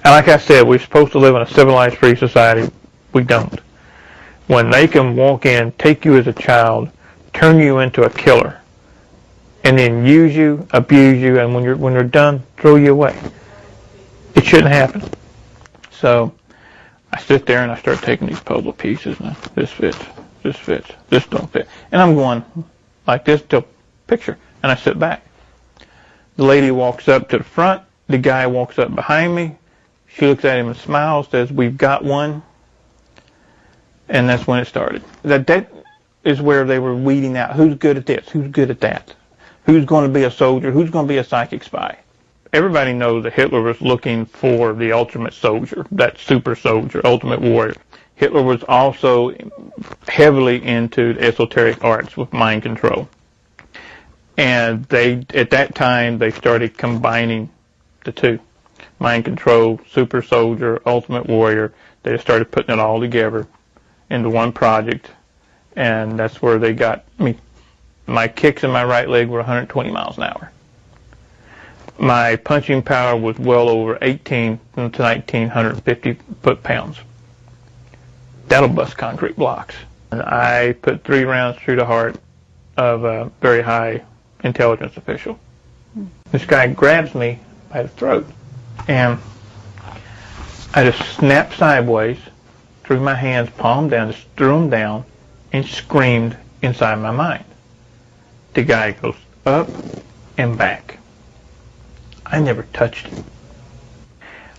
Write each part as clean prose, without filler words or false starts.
And like I said, we're supposed to live in a civilized, free society. We don't. When they can walk in, take you as a child, turn you into a killer, and then use you, abuse you, and when they're done, throw you away. It shouldn't happen. So I sit there and I start taking these puzzle pieces. And this fits, this don't fit, and I'm going like this till picture. And I sit back. The lady walks up to the front. The guy walks up behind me. She looks at him and smiles, says, "We've got one." And that's when it started. That is where they were weeding out who's good at this, who's good at that, who's going to be a soldier, who's going to be a psychic spy. Everybody knows that Hitler was looking for the ultimate soldier, that super soldier, ultimate warrior. Hitler was also heavily into esoteric arts with mind control. And at that time, they started combining the two. Mind control, super soldier, ultimate warrior. They started putting it all together into one project, and that's where they got me. My kicks in my right leg were 120 miles an hour. My punching power was well over 18 to 1950 foot-pounds. That'll bust concrete blocks. And I put 3 rounds through the heart of a very high intelligence official. This guy grabs me by the throat, and I just snapped sideways, threw my hands palm down, just threw them down, and screamed inside my mind. The guy goes up and back. I never touched him.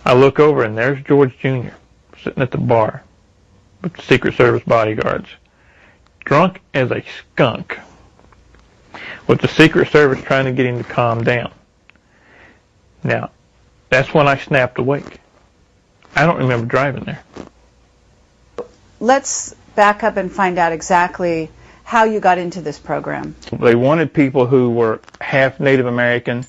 I look over, and there's George Jr. sitting at the bar with the Secret Service bodyguards, drunk as a skunk, with the Secret Service trying to get him to calm down. Now, that's when I snapped awake. I don't remember driving there. Let's back up and find out exactly how you got into this program. They wanted people who were half Native American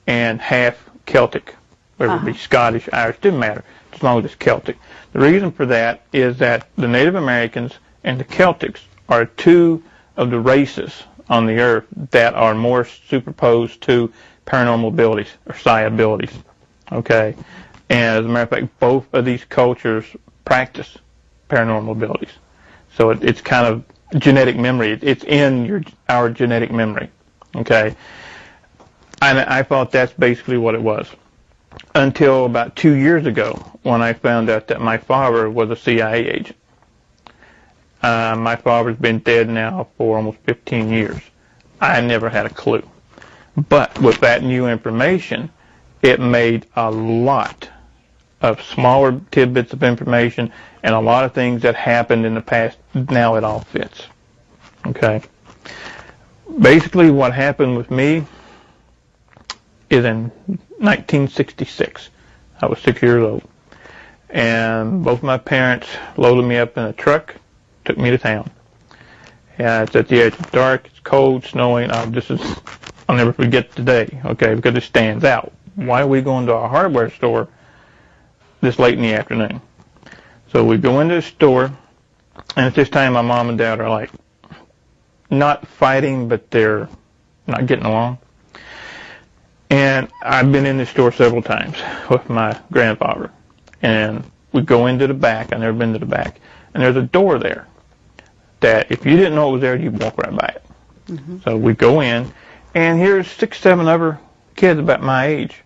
and half Celtic, whether it be Scottish, Irish, didn't matter, as long as it's Celtic. The reason for that is that the Native Americans and the Celtics are 2 of the races on the earth that are more superposed to paranormal abilities or psi abilities. Okay? And as a matter of fact, both of these cultures practice paranormal abilities. So it's kind of genetic memory. It's in our genetic memory. Okay? And I thought that's basically what it was. Until about 2 years ago, when I found out that my father was a CIA agent. My father's been dead now for almost 15 years. I never had a clue. But with that new information, it made a lot of smaller tidbits of information and a lot of things that happened in the past. Now it all fits. Okay? Basically, what happened with me is in 1966. I was 6 years old. And both my parents loaded me up in a truck, took me to town. Yeah, it's at the edge. It's dark, it's cold, snowing. I'll never forget today, okay, because it stands out. Why are we going to a hardware store this late in the afternoon? So we go into the store, and at this time my mom and dad are like not fighting, but they're not getting along. And I've been in the store several times with my grandfather. And we go into the back. I've never been to the back. And there's a door there that if you didn't know it was there, you'd walk right by it. Mm-hmm. So we go in, and here's 6, 7 other kids about my age.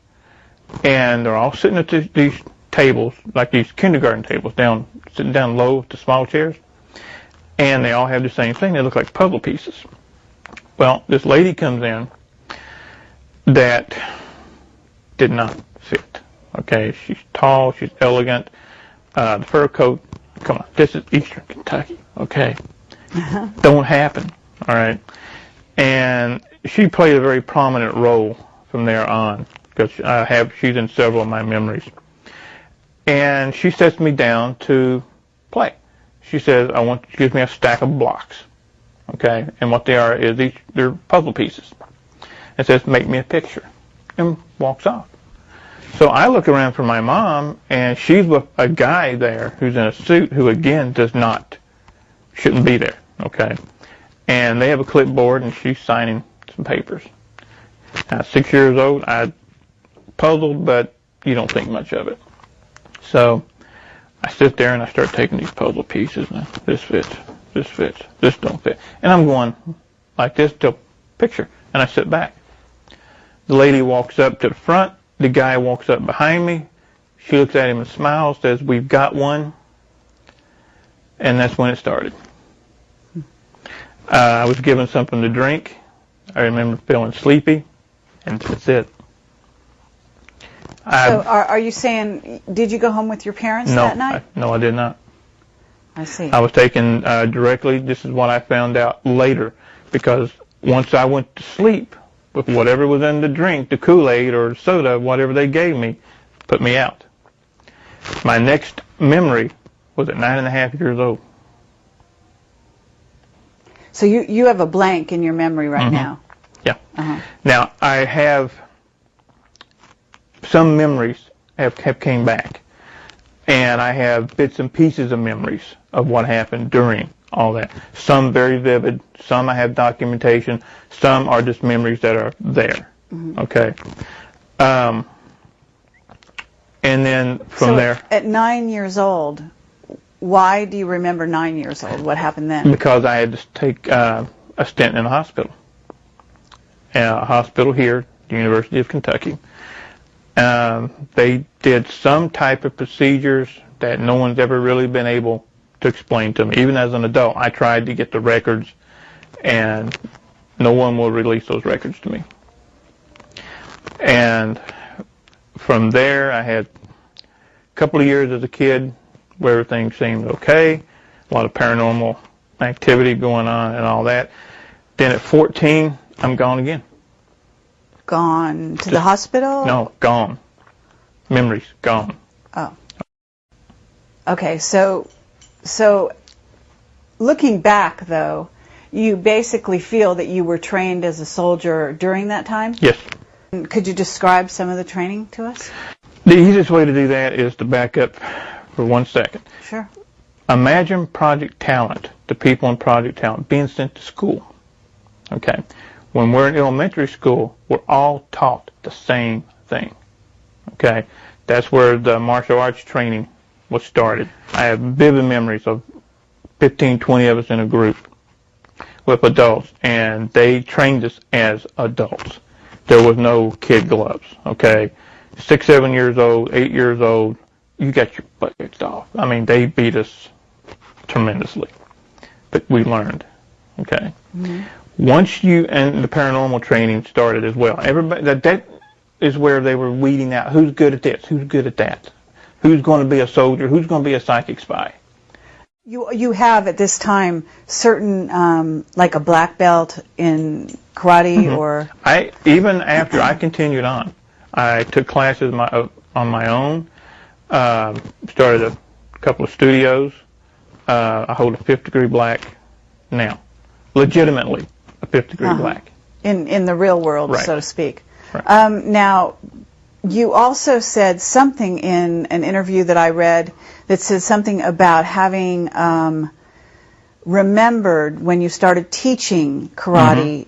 And they're all sitting at these tables, like these kindergarten tables, sitting down low with the small chairs. And they all have the same thing. They look like puzzle pieces. Well, this lady comes in that did not fit. Okay, she's tall, she's elegant. The fur coat come on, this is Eastern Kentucky, okay? Don't happen, all right? And she played a very prominent role from there on, because she's in several of my memories. And she sets me down to play. She says, she gives me a stack of blocks, okay? And what they are is they're puzzle pieces. And says, make me a picture, and walks off. So I look around for my mom, and she's with a guy there who's in a suit who, again, shouldn't be there, okay? And they have a clipboard, and she's signing some papers. 6 years old, I puzzled, but you don't think much of it. So I sit there, and I start taking these puzzle pieces, and this fits, this don't fit. And I'm going like this till picture, and I sit back. The lady walks up to the front. The guy walks up behind me. She looks at him and smiles, says, we've got one. And that's when it started. I was given something to drink. I remember feeling sleepy, and that's it. So are you saying, did you go home with your parents that night? No, I did not. I see. I was taken directly. This is what I found out later, because once I went to sleep, with whatever was in the drink, the Kool-Aid or soda, whatever they gave me, put me out. My next memory was at 9.5 years old. So you have a blank in your memory right now? Yeah. Now, I have some memories have came back, and I have bits and pieces of memories of what happened during all that. Some very vivid, some I have documentation, some are just memories that are there. Okay. And then from there. At 9 years old, why do you remember 9 years old? What happened then? Because I had to take a stint in a hospital. A hospital here, the University of Kentucky. They did some type of procedures that no one's ever really been able to explain to me. Even as an adult, I tried to get the records, and no one will release those records to me. And from there, I had a couple of years as a kid where everything seemed okay, a lot of paranormal activity going on and all that. Then at 14, I'm gone again. Gone to the hospital? No, gone. Memories, gone. Oh. Okay, so looking back, though, you basically feel that you were trained as a soldier during that time? Yes. Could you describe some of the training to us? The easiest way to do that is to back up for 1 second. Sure. Imagine Project Talent, the people in Project Talent, being sent to school. Okay. When we're in elementary school, we're all taught the same thing. Okay. That's where the martial arts training was started. I have vivid memories of 15, 20 of us in a group with adults, and they trained us as adults. There was no kid gloves, okay? 6, 7 years old, 8 years old, you got your butt kicked off. I mean, they beat us tremendously, but we learned, okay? Once and the paranormal training started as well. Everybody, that is where they were weeding out who's good at this, who's good at that. Who's going to be a soldier? Who's going to be a psychic spy? You have at this time certain like a black belt in karate or. Even after I continued on, I took classes on my own. Started a couple of studios. I hold a 5th degree black now, legitimately a 5th degree black. In the real world, right. So to speak. Right. Now. You also said something in an interview that I read that said something about having remembered when you started teaching karate.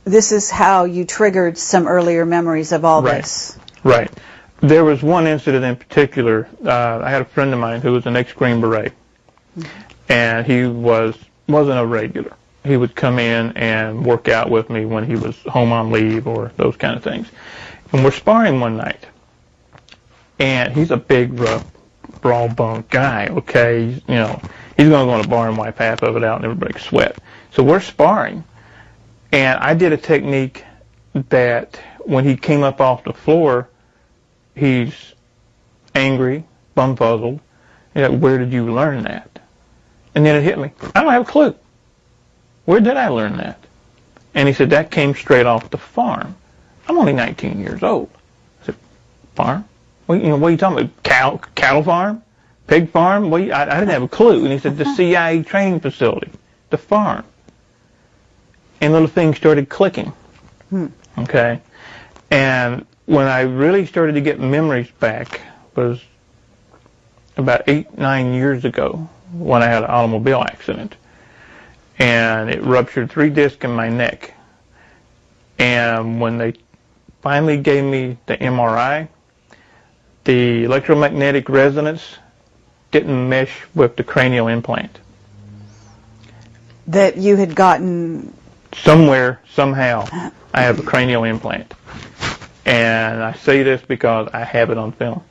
This is how you triggered some earlier memories of all this. Right. There was one incident in particular. I had a friend of mine who was an ex-Green Beret, and he wasn't a regular. He would come in and work out with me when he was home on leave or those kind of things. And we're sparring one night, and he's a big, rough, broad-boned guy, okay? He's going to go in a bar and wipe half of it out and everybody sweat. So we're sparring, and I did a technique that when he came up off the floor, he's angry, bumfuzzled, He's like, where did you learn that? And then it hit me. I don't have a clue. Where did I learn that? And he said, that came straight off the farm. I'm only 19 years old. I said, farm? What are you talking about? Cattle farm? Pig farm? I didn't have a clue. And he said, the CIA training facility. The farm. And little things started clicking. Okay? And when I really started to get memories back was about 8-9 years ago when I had an automobile accident. And it ruptured 3 discs in my neck. And when they finally gave me the MRI, the electromagnetic resonance didn't mesh with the cranial implant. That you had gotten... Somewhere, somehow, I have a cranial implant. And I say this because I have it on film.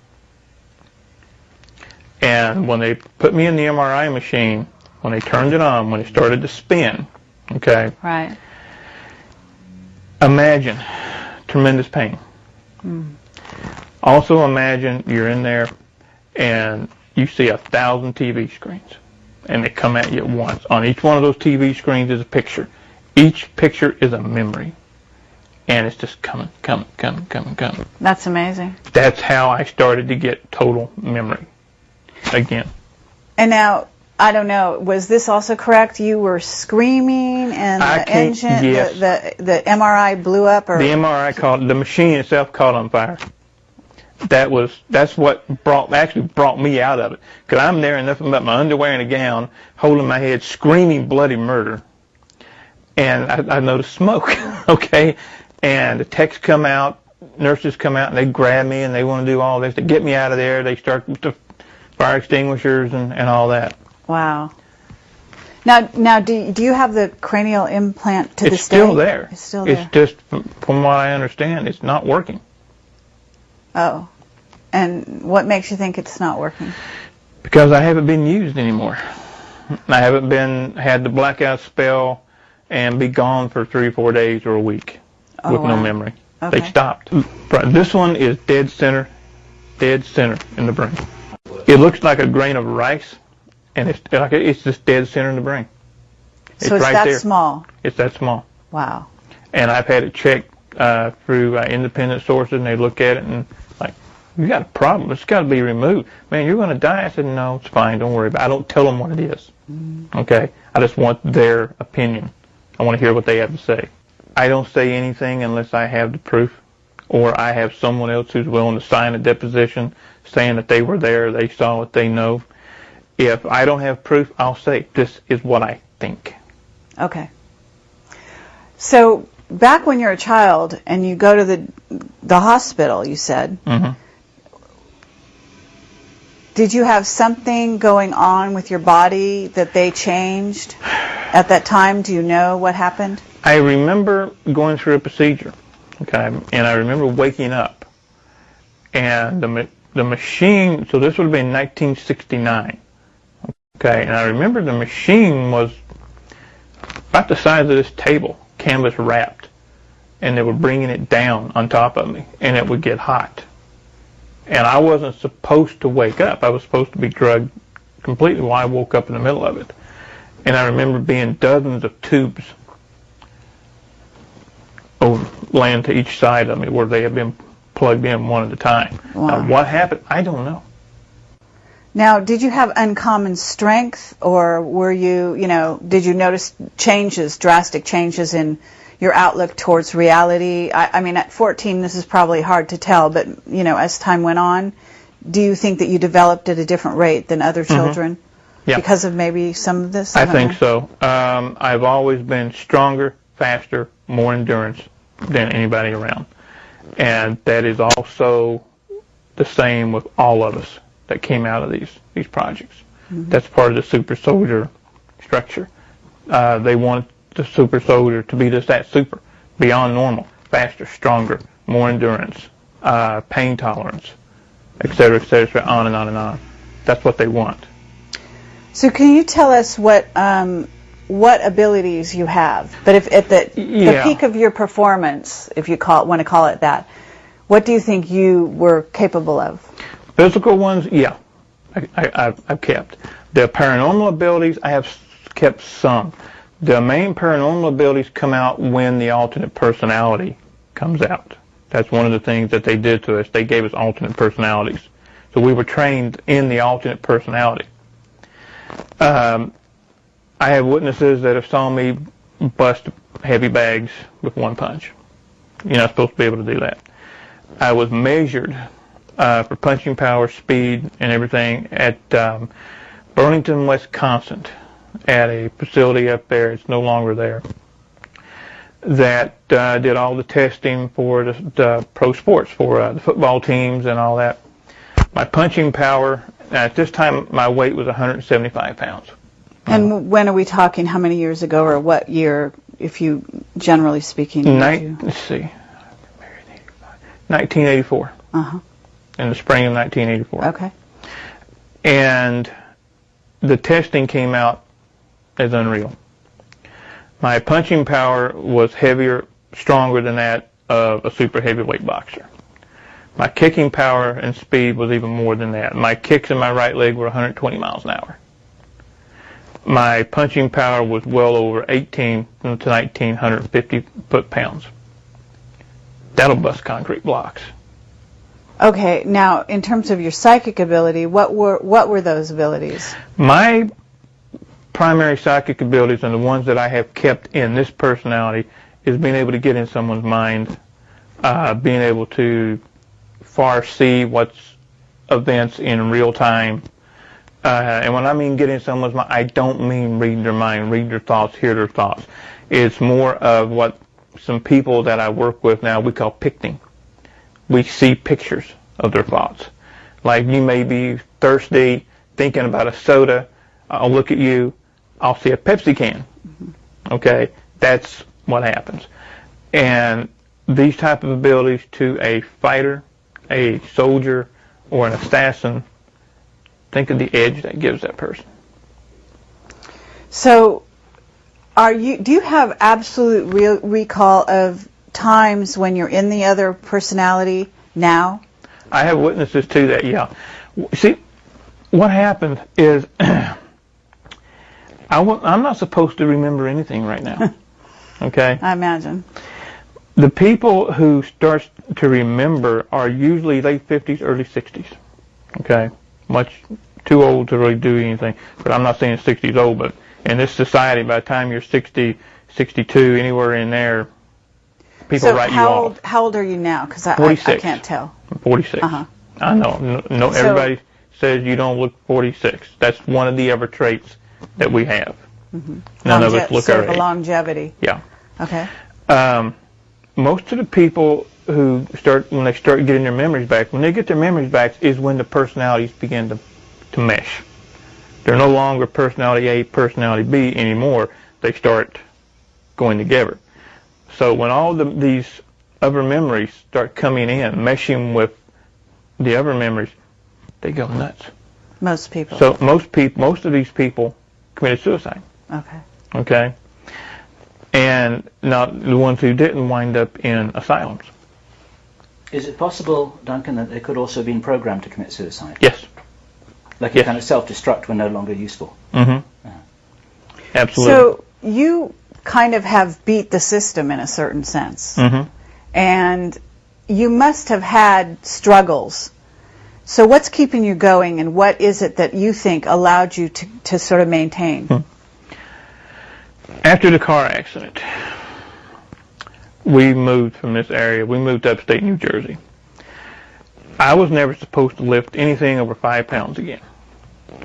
And when they put me in the MRI machine, when they turned it on, when it started to spin, okay? Right. Imagine tremendous pain. Also imagine you're in there and you see 1,000 TV screens. And they come at you at once. On each one of those TV screens is a picture. Each picture is a memory. And it's just coming. That's amazing. That's how I started to get total memory again. And now, I don't know, was this also correct? You were screaming and the engine, yes. the MRI blew up? Or? The MRI the machine itself caught on fire. That's what brought me out of it. Because I'm there in nothing but my underwear and a gown, holding my head, screaming bloody murder. And I noticed smoke, okay? And the techs come out, nurses come out, and they grab me, and they want to do all this to get me out of there. They start with the fire extinguishers and all that. Wow. Now, do you have the cranial implant to this day? It's still there. It's still there. It's just, from what I understand, it's not working. Oh. And what makes you think it's not working? Because I haven't been used anymore. I haven't had the blackout spell and be gone for 3 or 4 days or a week with no memory. Okay. They stopped. This one is dead center in the brain. It looks like a grain of rice, and it's just dead center in the brain. So it's right that there. small? It's that small. Wow. And I've had it checked through independent sources, and they look at it and like, you got a problem. It's got to be removed. Man, you're going to die. I said, no, it's fine. Don't worry about it. I don't tell them what it is. Okay? I just want their opinion. I want to hear what they have to say. I don't say anything unless I have the proof, or I have someone else who's willing to sign a deposition saying that they were there, they saw it, they know. If I don't have proof, I'll say, this is what I think. Okay. So back when you're a child and you go to the hospital, you said, did you have something going on with your body that they changed at that time? Do you know what happened? I remember going through a procedure, okay, and I remember waking up, and the machine, so this would have been 1969, okay, and I remember the machine was about the size of this table, canvas wrapped, and they were bringing it down on top of me, and it would get hot. And I wasn't supposed to wake up. I was supposed to be drugged completely while I woke up in the middle of it. And I remember being dozens of tubes laying to each side of me where they had been plugged in one at a time. Wow. Now, what happened? I don't know. Now, did you have uncommon strength, or were you, did you notice drastic changes in your outlook towards reality? I mean, at 14, this is probably hard to tell, but, as time went on, do you think that you developed at a different rate than other children? Yeah. Because of maybe some of this? I think so. I've always been stronger, faster, more endurance than anybody around. And that is also the same with all of us that came out of these projects. That's part of the super soldier structure. They want the super soldier to be just that super, beyond normal, faster, stronger, more endurance, pain tolerance, et cetera, on and on and on. That's what they want. So can you tell us what abilities you have? But if at the peak of your performance, if you want to call it that, what do you think you were capable of? Physical ones, yeah. I've kept. The paranormal abilities, I have kept some. The main paranormal abilities come out when the alternate personality comes out. That's one of the things that they did to us. They gave us alternate personalities. So we were trained in the alternate personality. I have witnesses that have saw me bust heavy bags with one punch. You're not supposed to be able to do that. I was measured for punching power, speed, and everything at Burlington, Wisconsin, at a facility up there. It's no longer there. That did all the testing for the pro sports, for the football teams and all that. My punching power, at this time, my weight was 175 pounds. And when are we talking? How many years ago, or what year, if you, generally speaking? Let's see. 1984. Uh-huh. In the spring of 1984. Okay. And the testing came out as unreal. My punching power was heavier, stronger than that of a super heavyweight boxer. My kicking power and speed was even more than that. My kicks in my right leg were 120 miles an hour. My punching power was well over 18 to 1,950 foot-pounds. That'll bust concrete blocks. Okay, now in terms of your psychic ability, what were those abilities? My primary psychic abilities, and the ones that I have kept in this personality, is being able to get in someone's mind, being able to foresee what's events in real time. And when I mean get in someone's mind, I don't mean read their mind, read their thoughts, hear their thoughts. It's more of what some people that I work with now we call picting. We see pictures of their thoughts. Like you may be thirsty, thinking about a soda. I'll look at you. I'll see a Pepsi can. Okay? That's what happens. And these type of abilities to a fighter, a soldier, or an assassin, think of the edge that gives that person. So, do you have absolute recall of times when you're in the other personality now? I have witnesses to that, yeah. See, what happened is I'm not supposed to remember anything right now. Okay? I imagine. The people who start to remember are usually late 50s, early 60s. Okay? Much too old to really do anything. But I'm not saying 60 is old, but in this society, by the time you're 60, 62, anywhere in there, people write you off. So how old are you now? Because I can't tell. I'm 46. Uh-huh. I know. No, everybody says you don't look 46. That's one of the other traits that we have. Mm-hmm. None of us look our age. Longevity. Yeah. Okay. Most of the people who when they start getting their memories back, when they get their memories back is when the personalities begin to mesh. They're no longer personality A, personality B anymore. They start going together. So when all these other memories start coming in, meshing with the other memories, they go nuts. Most people. So most of these people committed suicide. Okay. Okay? And not the ones who didn't wind up in asylums. Is it possible, Duncan, that they could also have been programmed to commit suicide? Yes. Like a kind of self-destruct when no longer useful? Mm-hmm. Absolutely. So you kind of have beat the system in a certain sense. Mm-hmm. And you must have had struggles. So what's keeping you going, and what is it that you think allowed you to sort of maintain? After the car accident, we moved from this area. We moved to upstate New Jersey. I was never supposed to lift anything over 5 pounds again.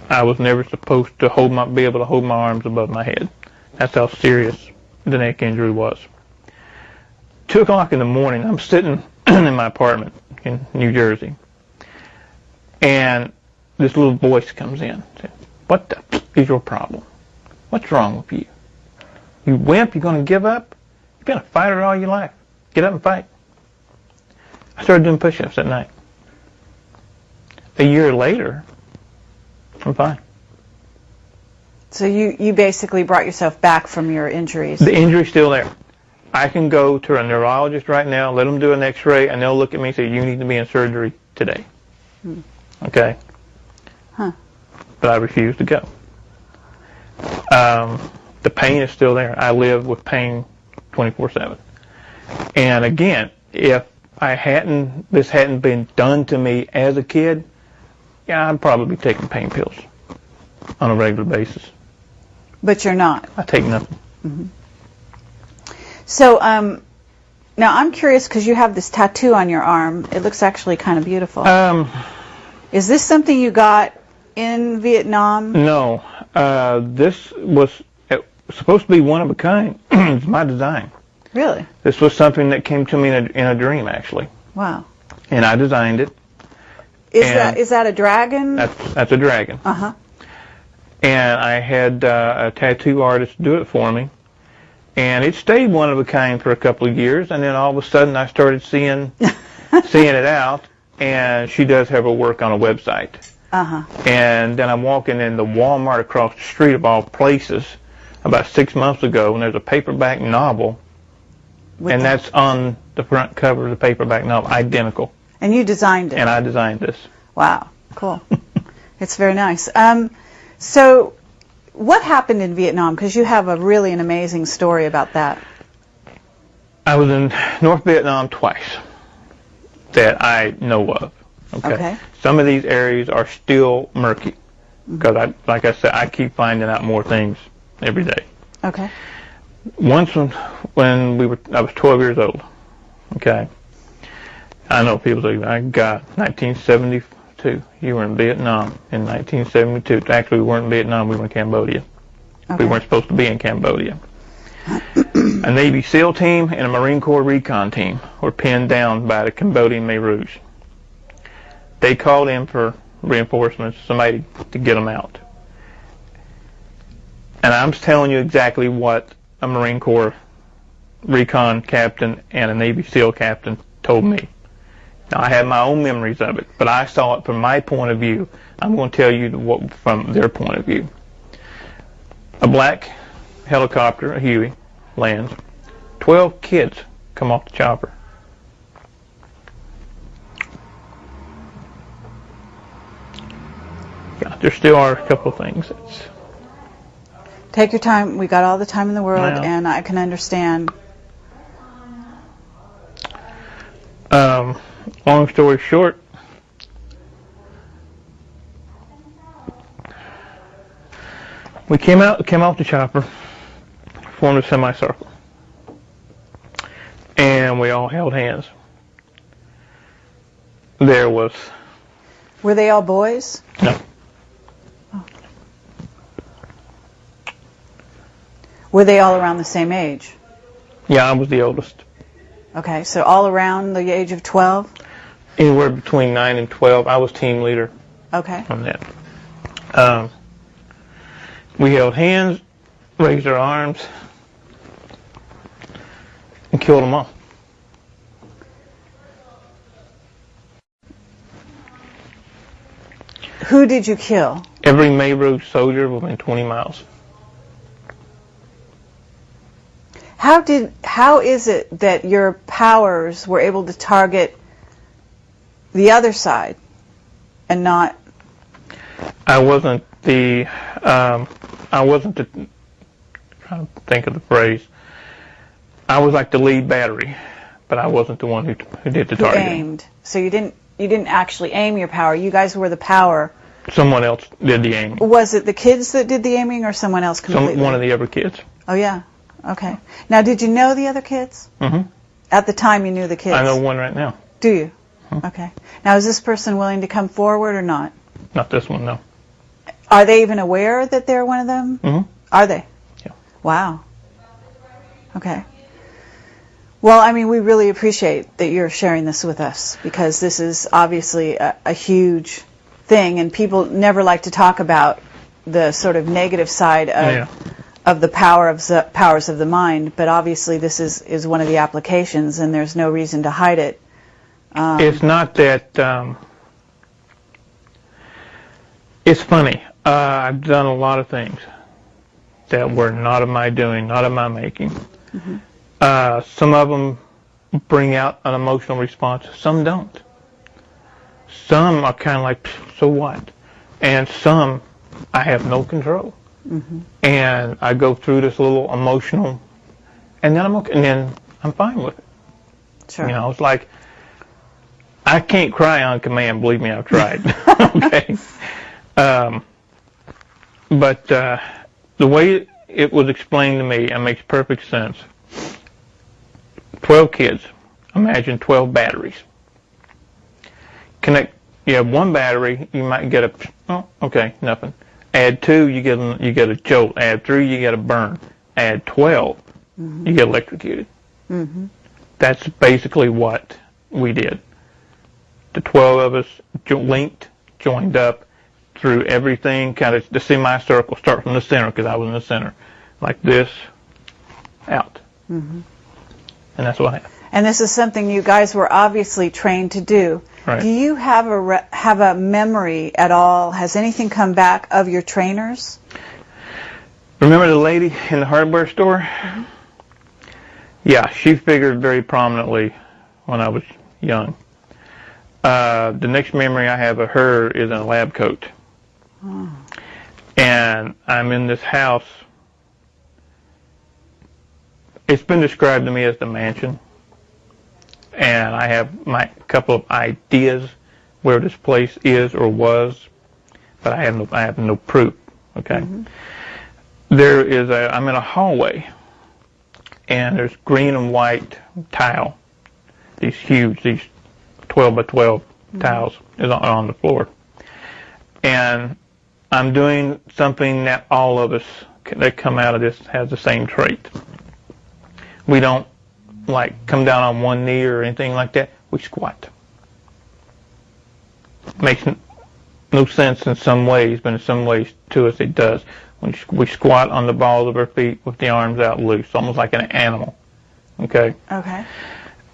I was never supposed to be able to hold my arms above my head. That's how serious the neck injury was. 2 o'clock in the morning, I'm sitting in my apartment in New Jersey, and this little voice comes in. Says, "What the f*** is your problem? What's wrong with you? You wimp, you're going to give up? You've been a fighter all your life. Get up and fight." I started doing push-ups at night. A year later, I'm fine. So you basically brought yourself back from your injuries. The injury's still there. I can go to a neurologist right now, let them do an x-ray, and they'll look at me and say, "You need to be in surgery today." Okay? Huh. but I refuse to go. The pain is still there. I live with pain 24/7. And again, if this hadn't been done to me as a kid, yeah, I'd probably be taking pain pills on a regular basis. But you're not. I take nothing. Mm-hmm. So, now I'm curious because you have this tattoo on your arm. It looks actually kind of beautiful. Is this something you got in Vietnam? No. This was supposed to be one of a kind. It's my design. Really? This was something that came to me in a dream, actually. Wow. And I designed it. Is that a dragon? That's a dragon. Uh-huh. And I had a tattoo artist do it for me. And it stayed one of a kind for a couple of years, and then all of a sudden I started seeing it out, and she does have her work on a website. Uh-huh. And then I'm walking in the Walmart across the street of all places about 6 months ago, and there's a paperback novel, and that's on the front cover of the paperback novel, identical. And you designed it? And I designed this. Wow, cool. It's very nice. So what happened in Vietnam? Because you have an amazing story about that. I was in North Vietnam twice that I know of. Okay. Some of these areas are still murky because, like I said, I keep finding out more things every day. Okay. Once when I was 12 years old. Okay. I know people say, "My God, 1972. You were in Vietnam in 1972." Actually, we weren't in Vietnam. We were in Cambodia. Okay. We weren't supposed to be in Cambodia. A Navy SEAL team and a Marine Corps recon team were pinned down by the Cambodian Khmer Rouge. They called in for reinforcements, somebody to get them out. And I'm telling you exactly what a Marine Corps recon captain and a Navy SEAL captain told me. Now, I have my own memories of it, but I saw it from my point of view. I'm going to tell you from their point of view. A black helicopter, a Huey, lands. 12 kids come off the chopper. Yeah, there still are a couple of things. Take your time. We got all the time in the world, Now, and I can understand. Long story short, we came off the chopper, formed a semicircle, and we all held hands. Were they all boys? No. Oh. Were they all around the same age? Yeah, I was the oldest. Okay, so all around the age of 12? Anywhere between 9 and 12. I was team leader. Okay. On that. We held hands, raised our arms, and killed them all. Who did you kill? Every Khmer Rouge soldier within 20 miles. How is it that your powers were able to target the other side and not? I wasn't the trying to think of the phrase. I was like the lead battery, but I wasn't the one who did the targeting. Who aimed. So you didn't actually aim your power. You guys were the power. Someone else did the aiming. Was it the kids that did the aiming or someone else completely? One of the other kids. Oh, yeah. Okay. Now, did you know the other kids? Mm-hmm. At the time you knew the kids? I know one right now. Do you? Mm-hmm. Okay. Now, is this person willing to come forward or not? Not this one, no. Are they even aware that they're one of them? Mm-hmm. Are they? Yeah. Wow. Okay. Well, I mean, we really appreciate that you're sharing this with us because this is obviously a huge thing, and people never like to talk about the sort of negative side of the powers of the mind, but obviously this is one of the applications, and there's no reason to hide it. It's not that. It's funny. I've done a lot of things that were not of my doing, not of my making. Mm-hmm. Some of them bring out an emotional response. Some don't. Some are kind of like, so what? And some I have no control. And I go through this little emotional, and then I'm okay, and then I'm fine with it. Sure. You know, it's like, I can't cry on command. Believe me, I've tried. Okay. But the way it was explained to me, it makes perfect sense. 12 kids. Imagine 12 batteries. You have one battery, you might get nothing. Add 2, you get a jolt. Add 3, you get a burn. Add 12, you get electrocuted. That's basically what we did. The 12 of us joined up through everything, kind of the semicircle, start from the center, because I was in the center, like this, out. And that's what happened. And this is something you guys were obviously trained to do. Right. Do you have a memory at all? Has anything come back of your trainers? Remember the lady in the hardware store? Yeah, she figured very prominently when I was young. The next memory I have of her is in a lab coat. And I'm in this house. It's been described to me as the mansion. And I have my couple of ideas where this place is or was, but I have no proof. Okay. I'm in a hallway, and there's green and white tile. These 12 by 12 tiles is on the floor. And I'm doing something that all of us that come out of this has the same trait. We don't come down on one knee or anything like that. We squat. Makes no sense in some ways, but in some ways to us it does. We squat on the balls of our feet with the arms out loose, almost like an animal. Okay? Okay.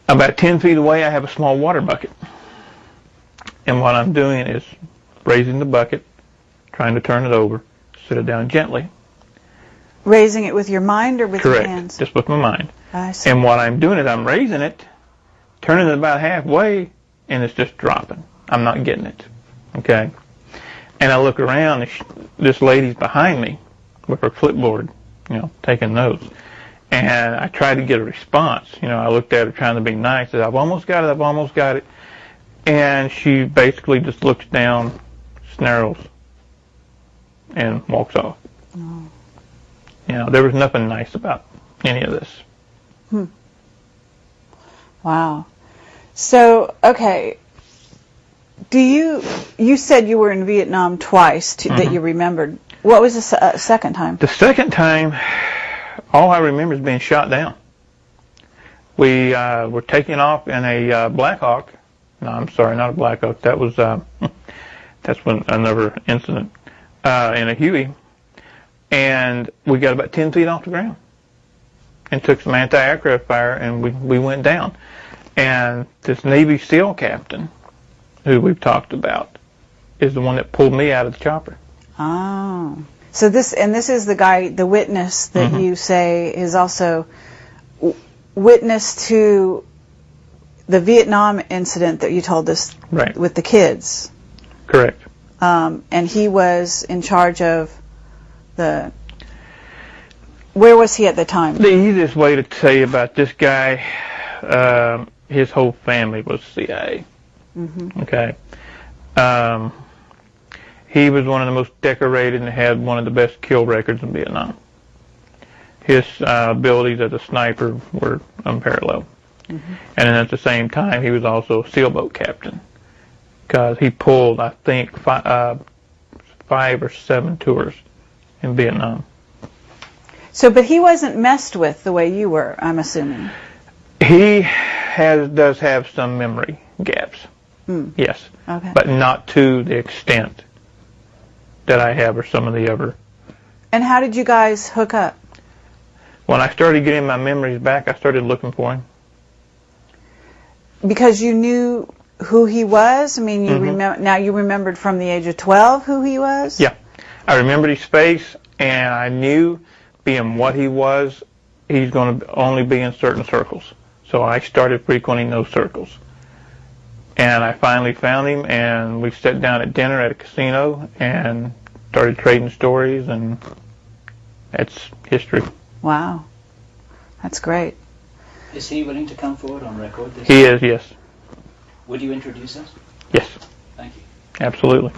About 10 feet away, I have a small water bucket. And what I'm doing is raising the bucket, trying to turn it over, sit it down gently. Raising it with your mind or with your hands? Correct, just with my mind. I see. And what I'm doing is I'm raising it, turning it about halfway, and it's just dropping. I'm not getting it. Okay? And I look around, and this lady's behind me with her clipboard, taking notes. And I tried to get a response. I looked at her trying to be nice. I said, I've almost got it. And she basically just looks down, snarls, and walks off. There was nothing nice about any of this. Wow. So, okay. You said you were in Vietnam twice that you remembered. What was the second time? The second time, all I remember is being shot down. We were taking off in a Black Hawk. No, I'm sorry, not a Black Hawk. That was that's another incident in a Huey, and we got about 10 feet off the ground, and took some anti-aircraft fire, and we went down. And this Navy SEAL captain, who we've talked about, is the one that pulled me out of the chopper. Oh, so this is the guy, the witness that you say is also witness to the Vietnam incident that you told us with the kids. Correct. And he was in charge of where was he at the time? The easiest way to tell you about this guy, his whole family was CIA. Okay. He was one of the most decorated and had one of the best kill records in Vietnam. His abilities as a sniper were unparalleled. And then at the same time, he was also a sailboat captain, because he pulled, I think, 5 or 7 tours in Vietnam. So, but he wasn't messed with the way you were, I'm assuming. He does have some memory gaps, yes, but not to the extent that I have or some of the other. And how did you guys hook up? When I started getting my memories back, I started looking for him. Because you knew who he was? I mean, now you remembered from the age of 12 who he was? Yeah. I remembered his face, and I knew, being what he was, he's going to only be in certain circles. So I started frequenting those circles. And I finally found him, and we sat down at dinner at a casino and started trading stories, and that's history. Wow. That's great. Is he willing to come forward on record? He is, yes. Would you introduce us? Yes. Thank you. Absolutely.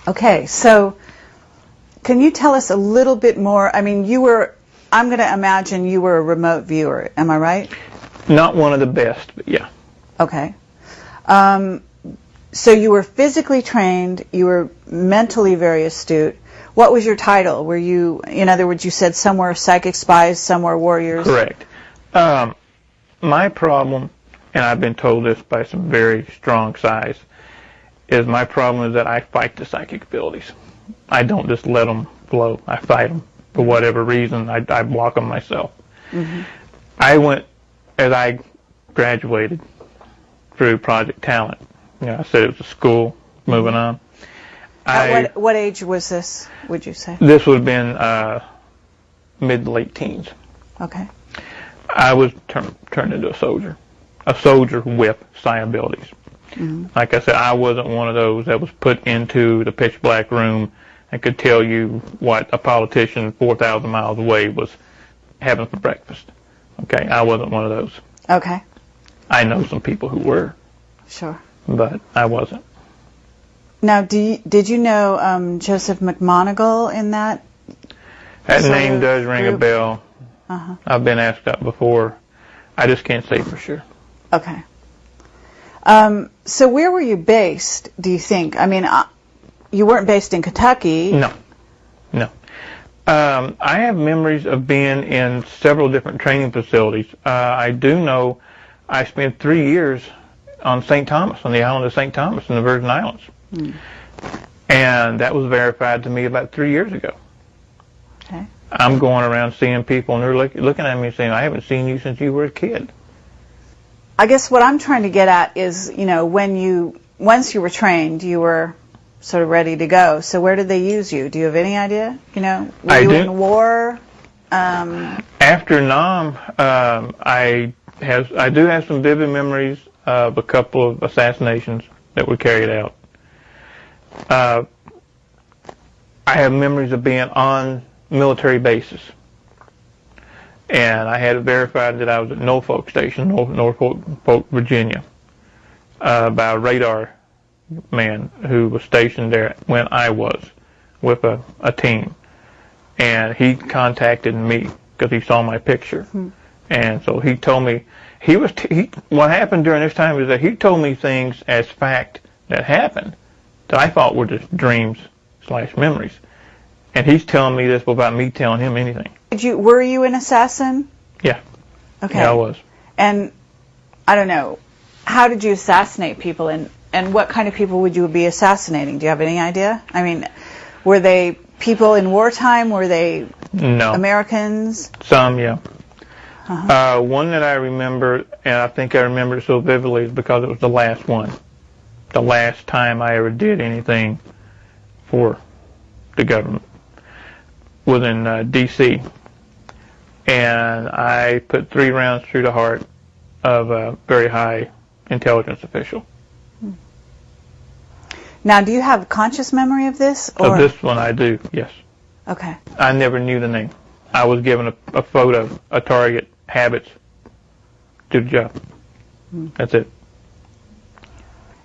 Okay, so can you tell us a little bit more? I mean, I'm going to imagine you were a remote viewer. Am I right? Not one of the best, but yeah. Okay. So you were physically trained. You were mentally very astute. What was your title? Were you, in other words, you said some were psychic spies, some were warriors? Correct. My problem, and I've been told this by some very strong psis, is my problem is that I fight the psychic abilities. I don't just let them flow. I fight them for whatever reason. I block them myself. Mm-hmm. As I graduated through Project Talent, I said it was a school, moving on. At what age was this, would you say? This would have been mid to late teens. Okay. I was turned into a soldier with psi abilities. Mm-hmm. Like I said, I wasn't one of those that was put into the pitch black room and could tell you what a politician 4,000 miles away was having for breakfast. Okay, I wasn't one of those. Okay. I know some people who were. Sure. But I wasn't. Now, did you know Joseph McMoneagle in that? That name does ring a bell. Uh-huh. I've been asked that before. I just can't say for sure. Okay. So where were you based, do you think? I mean, you weren't based in Kentucky. No. I have memories of being in several different training facilities. I do know I spent 3 years on St. Thomas, on the island of St. Thomas in the Virgin Islands. Mm. And that was verified to me about 3 years ago. Okay. I'm going around seeing people, and they're looking at me saying, I haven't seen you since you were a kid. I guess what I'm trying to get at is, once you were trained, you were sort of ready to go. So where did they use you? Do you have any idea? Were you in war? After Nam, I do have some vivid memories of a couple of assassinations that were carried out. I have memories of being on military bases. And I had it verified that I was at Norfolk Station, Norfolk, Virginia, by a radar man who was stationed there when I was with a team. And he contacted me because he saw my picture. Hmm. And so he told me, what happened during this time is that he told me things as fact that happened that I thought were just dreams/memories. And he's telling me this without me telling him anything. Were you an assassin? Yeah. Okay. Yeah, I was. And I don't know, how did you assassinate people, and what kind of people would you be assassinating? Do you have any idea? I mean, were they people in wartime? Were they Americans? Some, yeah. Uh-huh. One that I remember, and I think I remember it so vividly, is because it was the last one. The last time I ever did anything for the government was in D.C. And I put 3 rounds through the heart of a very high intelligence official. Now, do you have conscious memory of this? Or? Of this one, I do, yes. Okay. I never knew the name. I was given a photo, a target, habits, do the job. That's it.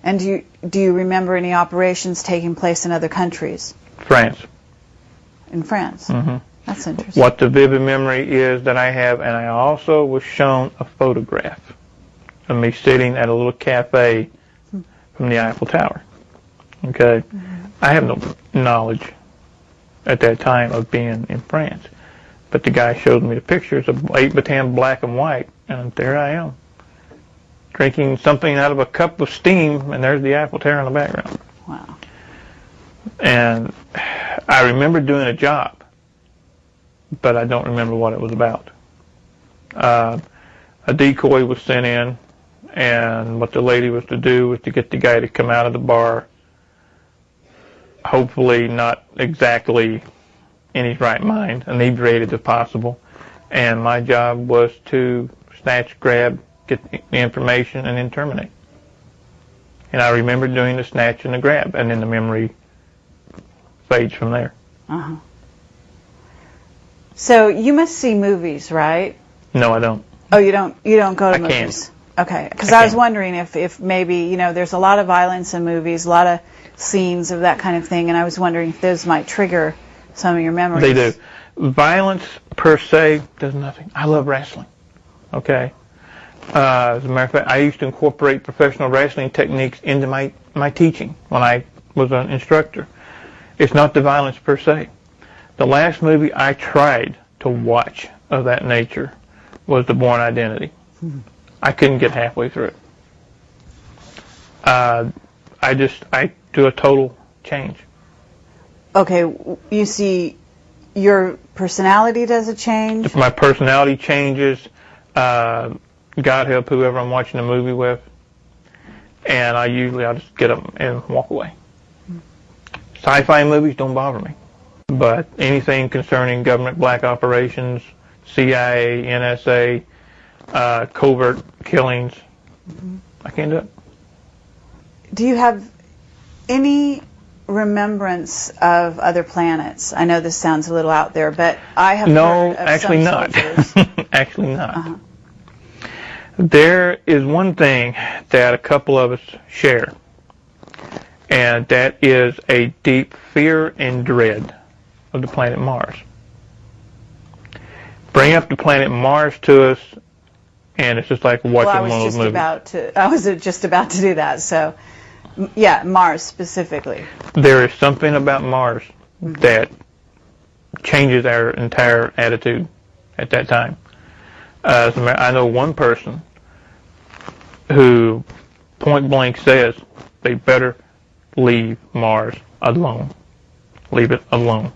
And do you remember any operations taking place in other countries? France. In France? Mm-hmm. That's interesting. What the vivid memory is that I have, and I also was shown a photograph of me sitting at a little cafe from the Eiffel Tower. Okay? Mm-hmm. I have no knowledge at that time of being in France. But the guy showed me the pictures of 8x10 black and white, and there I am, drinking something out of a cup of steam, and there's the Eiffel Tower in the background. Wow. And I remember doing a job, but I don't remember what it was about. A decoy was sent in, and what the lady was to do was to get the guy to come out of the bar, hopefully not exactly in his right mind, inebriated if possible. And my job was to snatch, grab, get the information, and then terminate. And I remember doing the snatch and the grab, and then the memory fades from there. Uh-huh. So you must see movies, right? No, I don't. Oh, you don't go to movies? Can't. Okay, because I was wondering if maybe, there's a lot of violence in movies, a lot of scenes of that kind of thing, and I was wondering if those might trigger some of your memories. They do. Violence, per se, does nothing. I love wrestling, okay? As a matter of fact, I used to incorporate professional wrestling techniques into my teaching when I was an instructor. It's not the violence, per se. The last movie I tried to watch of that nature was The Bourne Identity. I couldn't get halfway through it. I do a total change. Okay, you see, your personality does a change? If my personality changes, God help whoever I'm watching a movie with, and I'll just get up and walk away. Sci-fi movies don't bother me, but anything concerning government black operations, CIA, NSA, covert killings, I can't do it. Do you have any remembrance of other planets? I know this sounds a little out there, but I have heard of actually some not. soldiers. Actually not. Uh-huh. There is one thing that a couple of us share, and that is a deep fear and dread of the planet Mars. Bring up the planet Mars to us, and it's just like watching one of those movies. I was just about to do that. So, yeah, Mars specifically. There is something about Mars that changes our entire attitude at that time. I know one person who point blank says they better leave Mars alone. Leave it alone.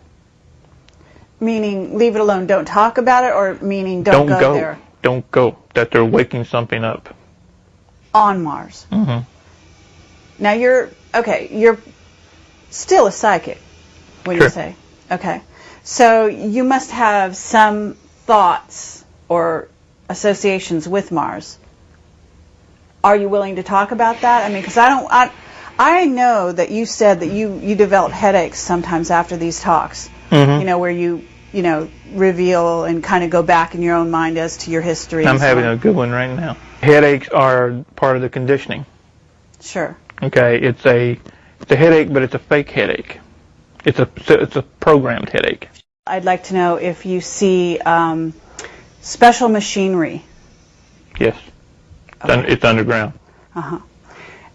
Meaning, leave it alone, don't talk about it, or meaning don't go there? Don't go. That they're waking something up. On Mars. Mm-hmm. Now you're still a psychic, when you say. Okay. So you must have some thoughts or associations with Mars. Are you willing to talk about that? I mean, because I know that you said that you develop headaches sometimes after these talks. Mm-hmm. Where you reveal and kind of go back in your own mind as to your history. I'm having a good one right now. Headaches are part of the conditioning. Sure. Okay, it's a headache, but it's a fake headache. It's a programmed headache. I'd like to know if you see special machinery. Yes. Okay. It's underground. Uh-huh.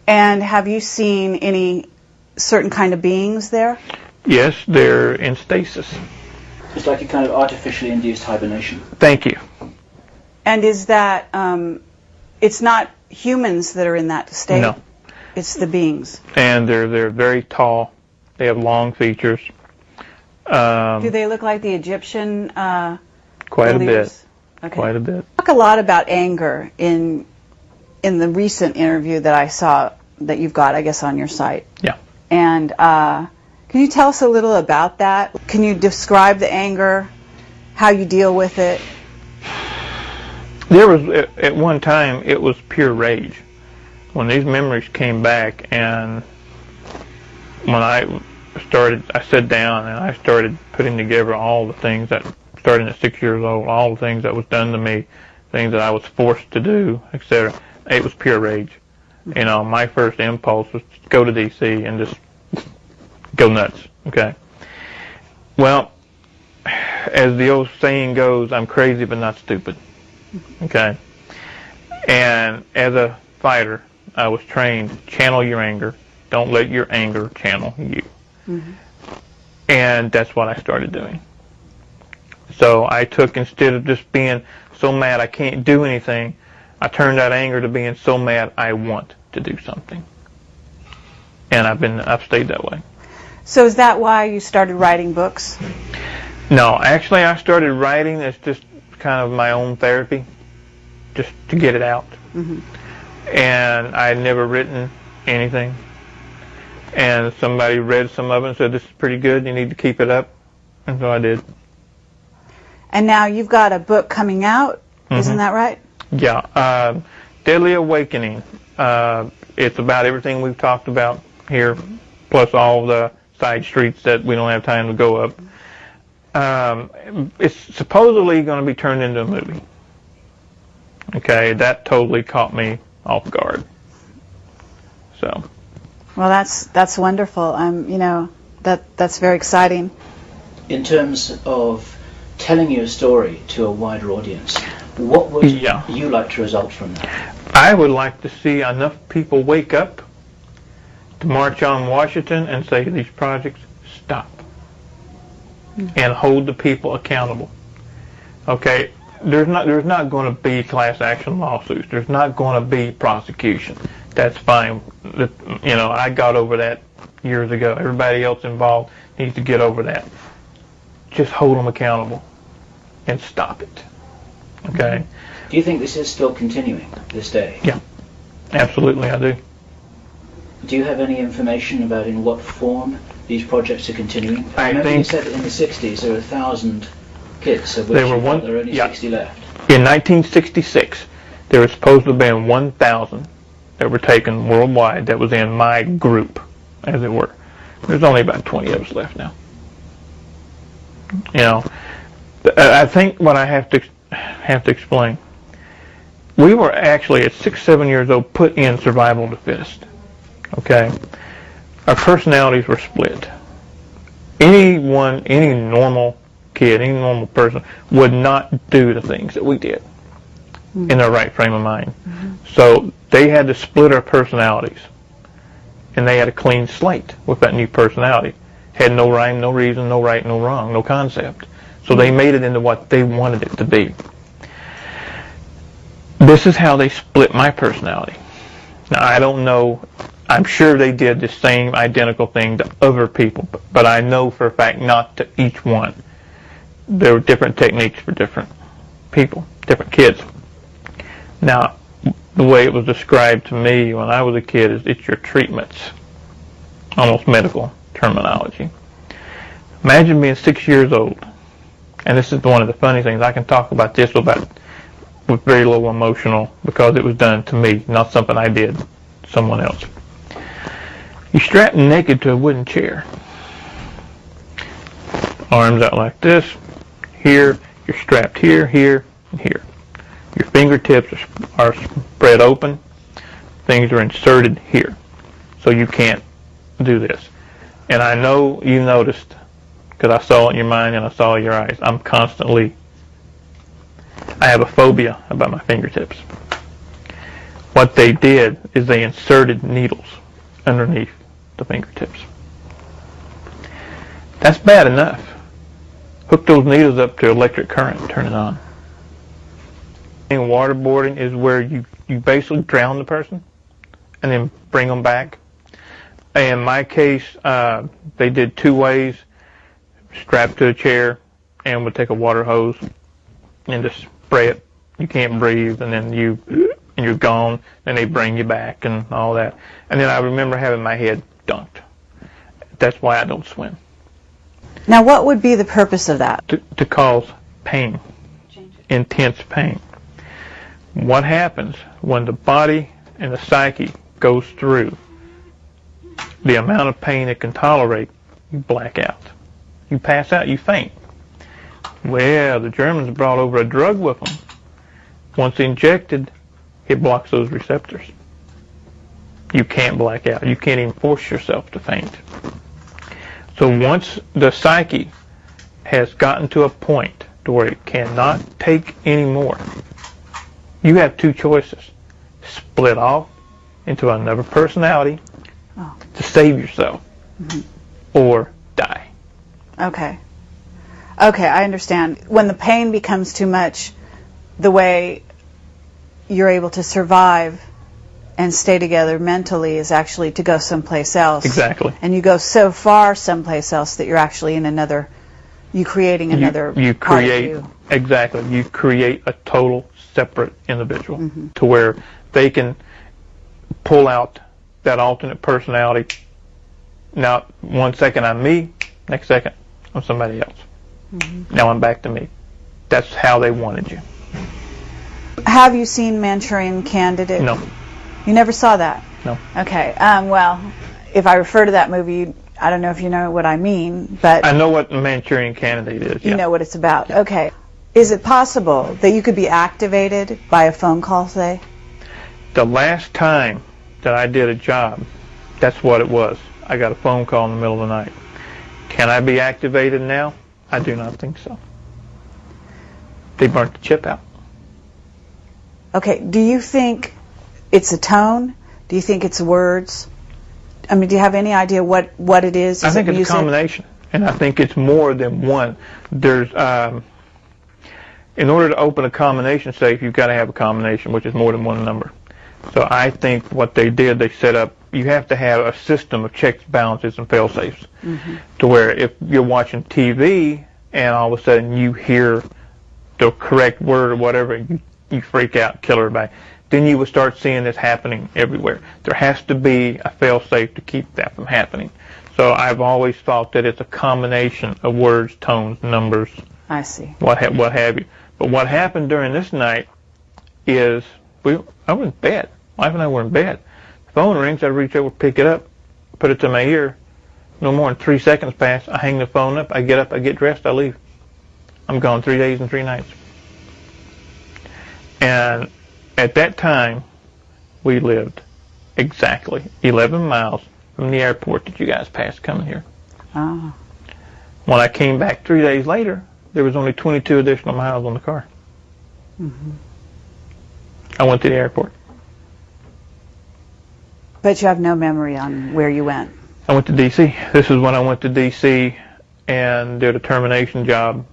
And have you seen any certain kind of beings there? Yes, they're in stasis. It's like a kind of artificially induced hibernation. Thank you. And is that, it's not humans that are in that state? No. It's the beings. And they're very tall. They have long features. Do they look like the Egyptian Quite believers? a bit. Okay. Quite a bit. Talk a lot about anger in the recent interview that I saw that you've got, I guess, on your site. Yeah. And can you tell us a little about that? Can you describe the anger, how you deal with it? There was, at one time, it was pure rage. When these memories came back, and when I sat down and I started putting together all the things that, starting at 6 years old, all the things that was done to me, things that I was forced to do, etc. It was pure rage. My first impulse was to go to D.C. and just go nuts, okay? Well, as the old saying goes, I'm crazy but not stupid, okay? And as a fighter, I was trained, channel your anger. Don't let your anger channel you. Mm-hmm. And that's what I started doing. So I took, instead of just being so mad I can't do anything, I turned that anger to being so mad I want to do something. And I've stayed that way. So is that why you started writing books? No, actually I started writing as just kind of my own therapy, just to get it out. Mm-hmm. And I had never written anything. And somebody read some of it and said, this is pretty good, you need to keep it up. And so I did. And now you've got a book coming out, isn't that right? Yeah. Deadly Awakening. It's about everything we've talked about here, plus all the side streets that we don't have time to go up. It's supposedly going to be turned into a movie. Okay, that totally caught me off guard. So. Well, that's wonderful. You know, that's very exciting. In terms of telling your story to a wider audience, what would you like to result from that? I would like to see enough people wake up to march on Washington and say these projects stop and hold the people accountable. Okay, there's not going to be class action lawsuits. There's not going to be prosecution. That's fine. You know, I got over that years ago. Everybody else involved needs to get over that. Just hold them accountable and stop it. Okay? Do you think this is still continuing this day? Yeah, absolutely I do. Do you have any information about in what form these projects are continuing? I remember you said that in the 60s there were 1,000 kids, of which there were only 60 left. In 1966, there were supposed to have been 1,000 that were taken worldwide that was in my group, as it were. There's only about 20 of us left now. You know, I think what I have to explain, we were actually at 6, 7 years old put in survival of the fittest. Okay, our personalities were split. Any normal kid, any normal person would not do the things that we did in their right frame of mind. So they had to split our personalities, and they had a clean slate with that new personality. Had no rhyme, no reason, no right, no wrong, no concept. So they made it into what they wanted it to be. This is how they split my personality. Now, I don't know. I'm sure they did the same identical thing to other people, but I know for a fact not to each one. There were different techniques for different people, different kids. Now, the way it was described to me when I was a kid is it's your treatments, almost medical terminology. Imagine being 6 years old, and this is one of the funny things. I can talk about this with very little emotional because it was done to me, not something I did to someone else. You're strapped naked to a wooden chair. Arms out like this. Here, you're strapped here, here, and here. Your fingertips are spread open. Things are inserted here. So you can't do this. And I know you noticed, because I saw it in your mind and I saw it in your eyes, I have a phobia about my fingertips. What they did is they inserted needles underneath the fingertips. That's bad enough. Hook those needles up to electric current and turn it on. Waterboarding is where you basically drown the person and then bring them back. In my case, they did 2 ways. Strapped to a chair and would take a water hose and just spray it. You can't breathe, and then you're gone. Then they bring you back and all that. And then I remember having my head dunked. That's why I don't swim. Now, what would be the purpose of that? To cause pain, intense pain. What happens when the body and the psyche goes through the amount of pain it can tolerate? You black out. You pass out. You faint. Well, the Germans brought over a drug with them. Once injected, it blocks those receptors. You can't black out. You can't even force yourself to faint. So once the psyche has gotten to a point to where it cannot take any more, you have 2 choices. Split off into another personality to save yourself, or die. Okay, I understand. When the pain becomes too much, the way you're able to survive and stay together mentally is actually to go someplace else. Exactly. And you go so far someplace else that you're actually in another, you creating another part of you. Exactly. You create a total separate individual to where they can pull out that alternate personality. Now, 1 second I'm me, next second I'm somebody else. Now I'm back to me. That's how they wanted you. Have you seen Manchurian Candidate? No. You never saw that? No. Okay. Well, if I refer to that movie, I don't know if you know what I mean, but I know what the Manchurian Candidate is. You know what it's about. Yeah. Okay. Is it possible that you could be activated by a phone call, say? The last time that I did a job, that's what it was. I got a phone call in the middle of the night. Can I be activated now? I do not think so. They burnt the chip out. Okay. Do you think it's a tone? Do you think it's words? I mean, do you have any idea what it is? I think it's a combination, and I think it's more than one. There's, in order to open a combination safe, you've got to have a combination, which is more than one number. So I think what they did, they set up, you have to have a system of checks, balances, and fail-safes, to where if you're watching TV and all of a sudden you hear the correct word or whatever, you freak out, kill everybody. Then you will start seeing this happening everywhere. There has to be a fail-safe to keep that from happening. So I've always thought that it's a combination of words, tones, numbers. I see. What have you. But what happened during this night is I was in bed. My wife and I were in bed. The phone rings. I reach over, pick it up, put it to my ear. No more than 3 seconds pass. I hang the phone up. I get up. I get dressed. I leave. I'm gone 3 days and 3 nights. And at that time, we lived exactly 11 miles from the airport that you guys passed coming here. Oh. When I came back 3 days later, there was only 22 additional miles on the car. I went to the airport. But you have no memory on where you went. I went to D.C. This is when I went to D.C. and did a termination job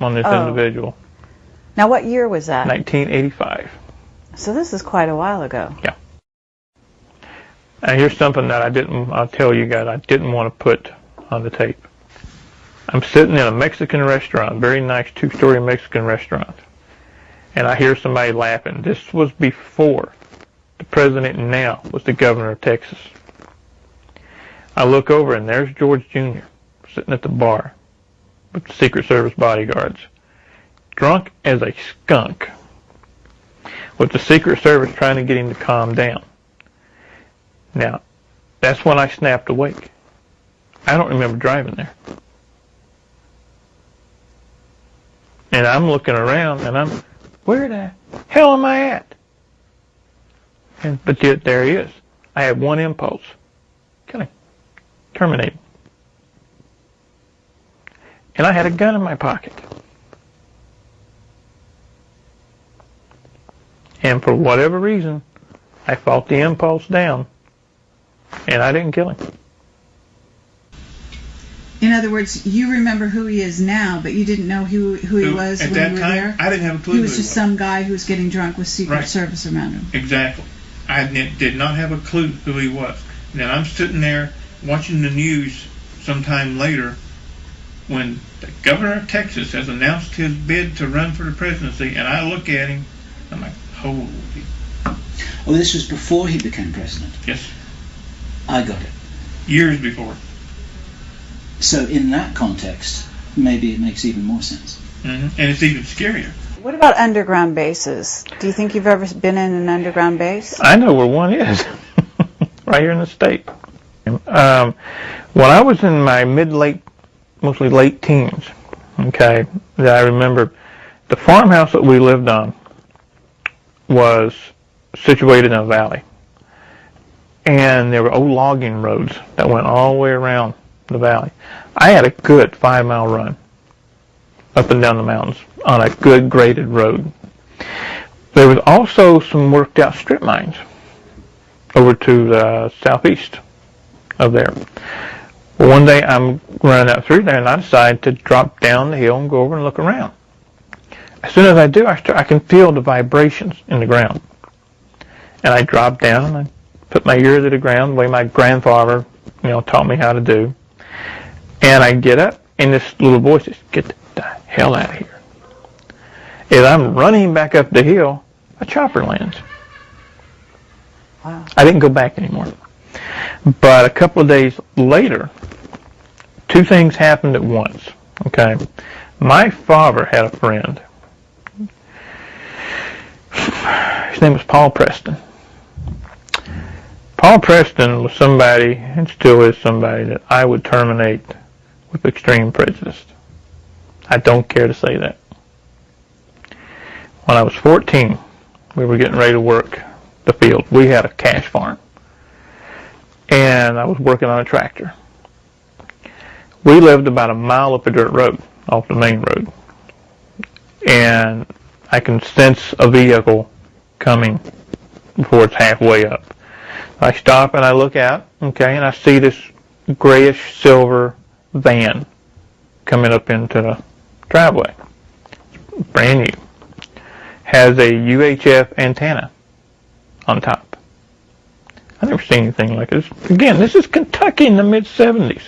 on this individual. Now, what year was that? 1985. So this is quite a while ago. Yeah. And here's something that I'll tell you guys, I didn't want to put on the tape. I'm sitting in a Mexican restaurant, very nice 2-story Mexican restaurant, and I hear somebody laughing. This was before the president now was the governor of Texas. I look over, and there's George Jr. sitting at the bar with the Secret Service bodyguards, drunk as a skunk, with the Secret Service trying to get him to calm down. Now, that's when I snapped awake. I don't remember driving there. And I'm looking around, and where the hell am I at? But yet, there he is. I had one impulse. Can I terminate him? And I had a gun in my pocket. And for whatever reason, I fought the impulse down, and I didn't kill him. In other words, you remember who he is now, but you didn't know who he was at when that you were time, there? I didn't have a clue. He was just some guy who was getting drunk with Secret Service around him. Exactly. I did not have a clue who he was. Now I'm sitting there watching the news sometime later when the governor of Texas has announced his bid to run for the presidency, and I look at him, I'm like, holy. Oh, this was before he became president? Yes. I got it. Years before. So in that context, maybe it makes even more sense. And it's even scarier. What about underground bases? Do you think you've ever been in an underground base? I know where one is. Right here in the state. When I was in my mostly late teens, that I remember, the farmhouse that we lived on was situated in a valley. And there were old logging roads that went all the way around the valley. I had a good 5-mile run up and down the mountains on a good graded road. There was also some worked out strip mines over to the southeast of there. Well, one day I'm running out through there, and I decide to drop down the hill and go over and look around. As soon as I do, I can feel the vibrations in the ground. And I drop down, and I put my ear to the ground, the way my grandfather, taught me how to do. And I get up, and this little voice says, "Get the hell out of here." As I'm running back up the hill, a chopper lands. Wow. I didn't go back anymore. But a couple of days later, 2 things happened at once. My father had a friend. His name was Paul Preston. Paul Preston was somebody, and still is somebody, that I would terminate with extreme prejudice. I don't care to say that. When I was 14, we were getting ready to work the field. We had a cash farm, and I was working on a tractor. We lived about a mile up a dirt road, off the main road, and I can sense a vehicle coming before it's halfway up. I stop and I look out, okay, and I see this grayish silver van coming up into the driveway. It's brand new. Has a UHF antenna on top. I've never seen anything like this. Again, this is Kentucky in the mid-70s.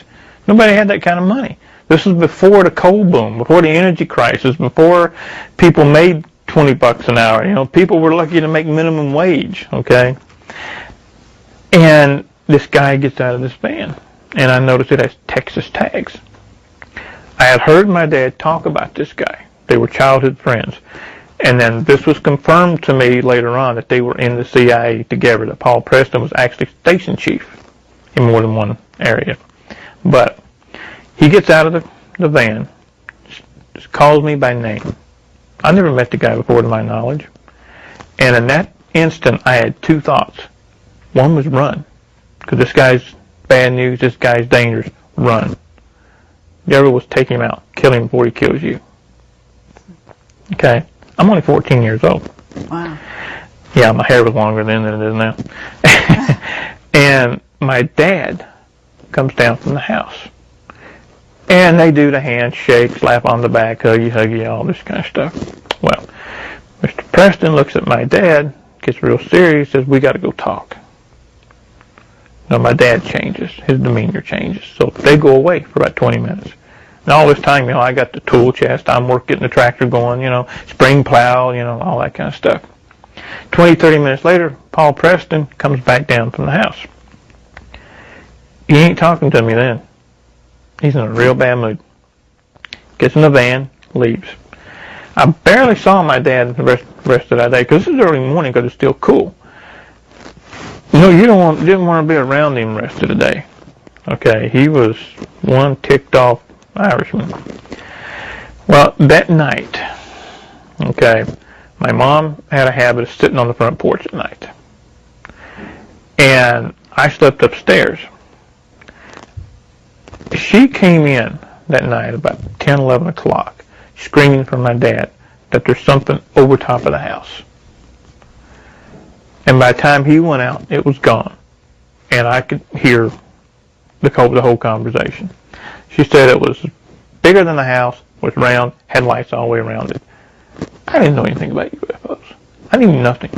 Nobody had that kind of money. This was before the coal boom, before the energy crisis, before people made $20 an hour. You know, people were lucky to make minimum wage, okay? And this guy gets out of this van, and I noticed it has Texas tags. I had heard my dad talk about this guy. They were childhood friends. And then this was confirmed to me later on that they were in the CIA together, that Paul Preston was actually station chief in more than one area. But he gets out of the van, just calls me by name. I never met the guy before to my knowledge. And in that instant, I had two thoughts. One was run, because this guy's bad news, this guy's dangerous, run. The other was take him out, kill him before he kills you. Okay? I'm only 14 years old. Wow. Yeah, my hair was longer then than it is now. And my dad comes down from the house. And they do the handshake, slap on the back, huggy, all this kind of stuff. Well, Mr. Preston looks at my dad, gets real serious, says, we got to go talk. Now, my dad changes. His demeanor changes. So they go away for about 20 minutes. And all this time, you know, I got the tool chest. I'm getting the tractor going, you know, spring plow, you know, all that kind of stuff. 20, 30 minutes later, Paul Preston comes back down from the house. He ain't talking to me then. He's in a real bad mood. Gets in the van, leaves. I barely saw my dad the rest of that day, because this is early morning, because it's still cool. You know, you didn't want to be around him the rest of the day. Okay, he was one ticked off Irishman. Well, that night, okay, my mom had a habit of sitting on the front porch at night. And I slept upstairs. She came in that night about 10, 11 o'clock, screaming for my dad that there's something over top of the house. And by the time he went out, it was gone. And I could hear the whole conversation. She said it was bigger than the house, was round, had lights all the way around it. I didn't know anything about UFOs. I knew nothing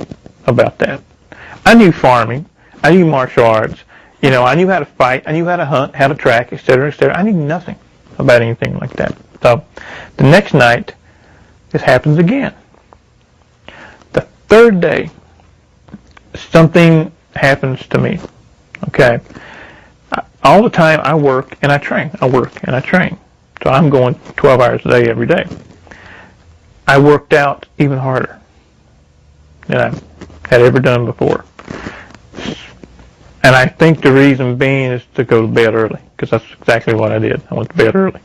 about that. I knew farming. I knew martial arts. You know, I knew how to fight. I knew how to hunt, how to track, etc., etc. I knew nothing about anything like that. So the next night, this happens again. The third day, something happens to me. Okay? All the time I work and I train. I work and I train. So I'm going 12 hours a day every day. I worked out even harder than I had ever done before. And I think the reason being is to go to bed early, because that's exactly what I did. I went to bed early.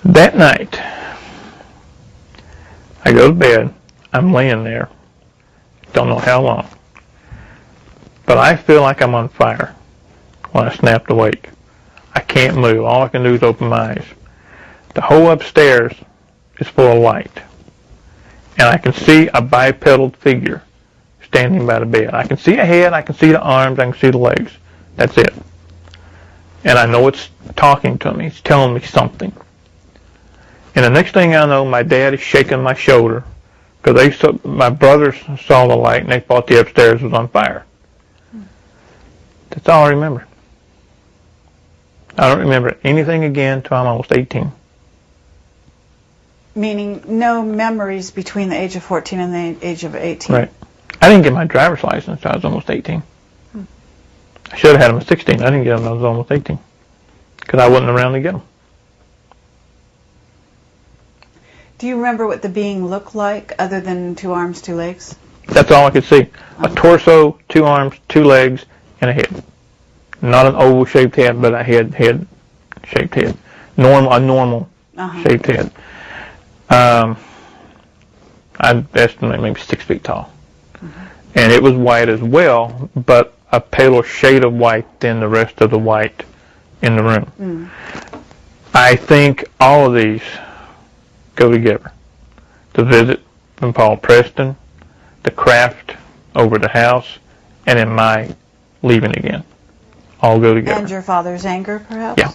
That night, I go to bed. I'm laying there. Don't know how long. But I feel like I'm on fire when I snapped awake. I can't move. All I can do is open my eyes. The whole upstairs is full of light. And I can see a bipedal figure standing by the bed. I can see a head, I can see the arms, I can see the legs. That's it. And I know it's talking to me. It's telling me something. And the next thing I know, my dad is shaking my shoulder, because my brothers saw the light and they thought the upstairs was on fire. That's all I remember. I don't remember anything again until I'm almost 18. Meaning no memories between the age of 14 and the age of 18. Right. I didn't get my driver's license until I was almost 18. I should have had them at 16. I didn't get them until I was almost 18, because I wasn't around to get them. Do you remember what the being looked like, other than 2 arms, 2 legs? That's all I could see. A torso, 2 arms, 2 legs, and a head. Not an oval-shaped head, but a head-shaped head. A normal shaped head. I'd estimate maybe 6 feet tall. And it was white as well, but a paler shade of white than the rest of the white in the room. I think all of these go together. The visit from Paul Preston, the craft over the house, and then my leaving again. All go together. And your father's anger, perhaps? Yeah.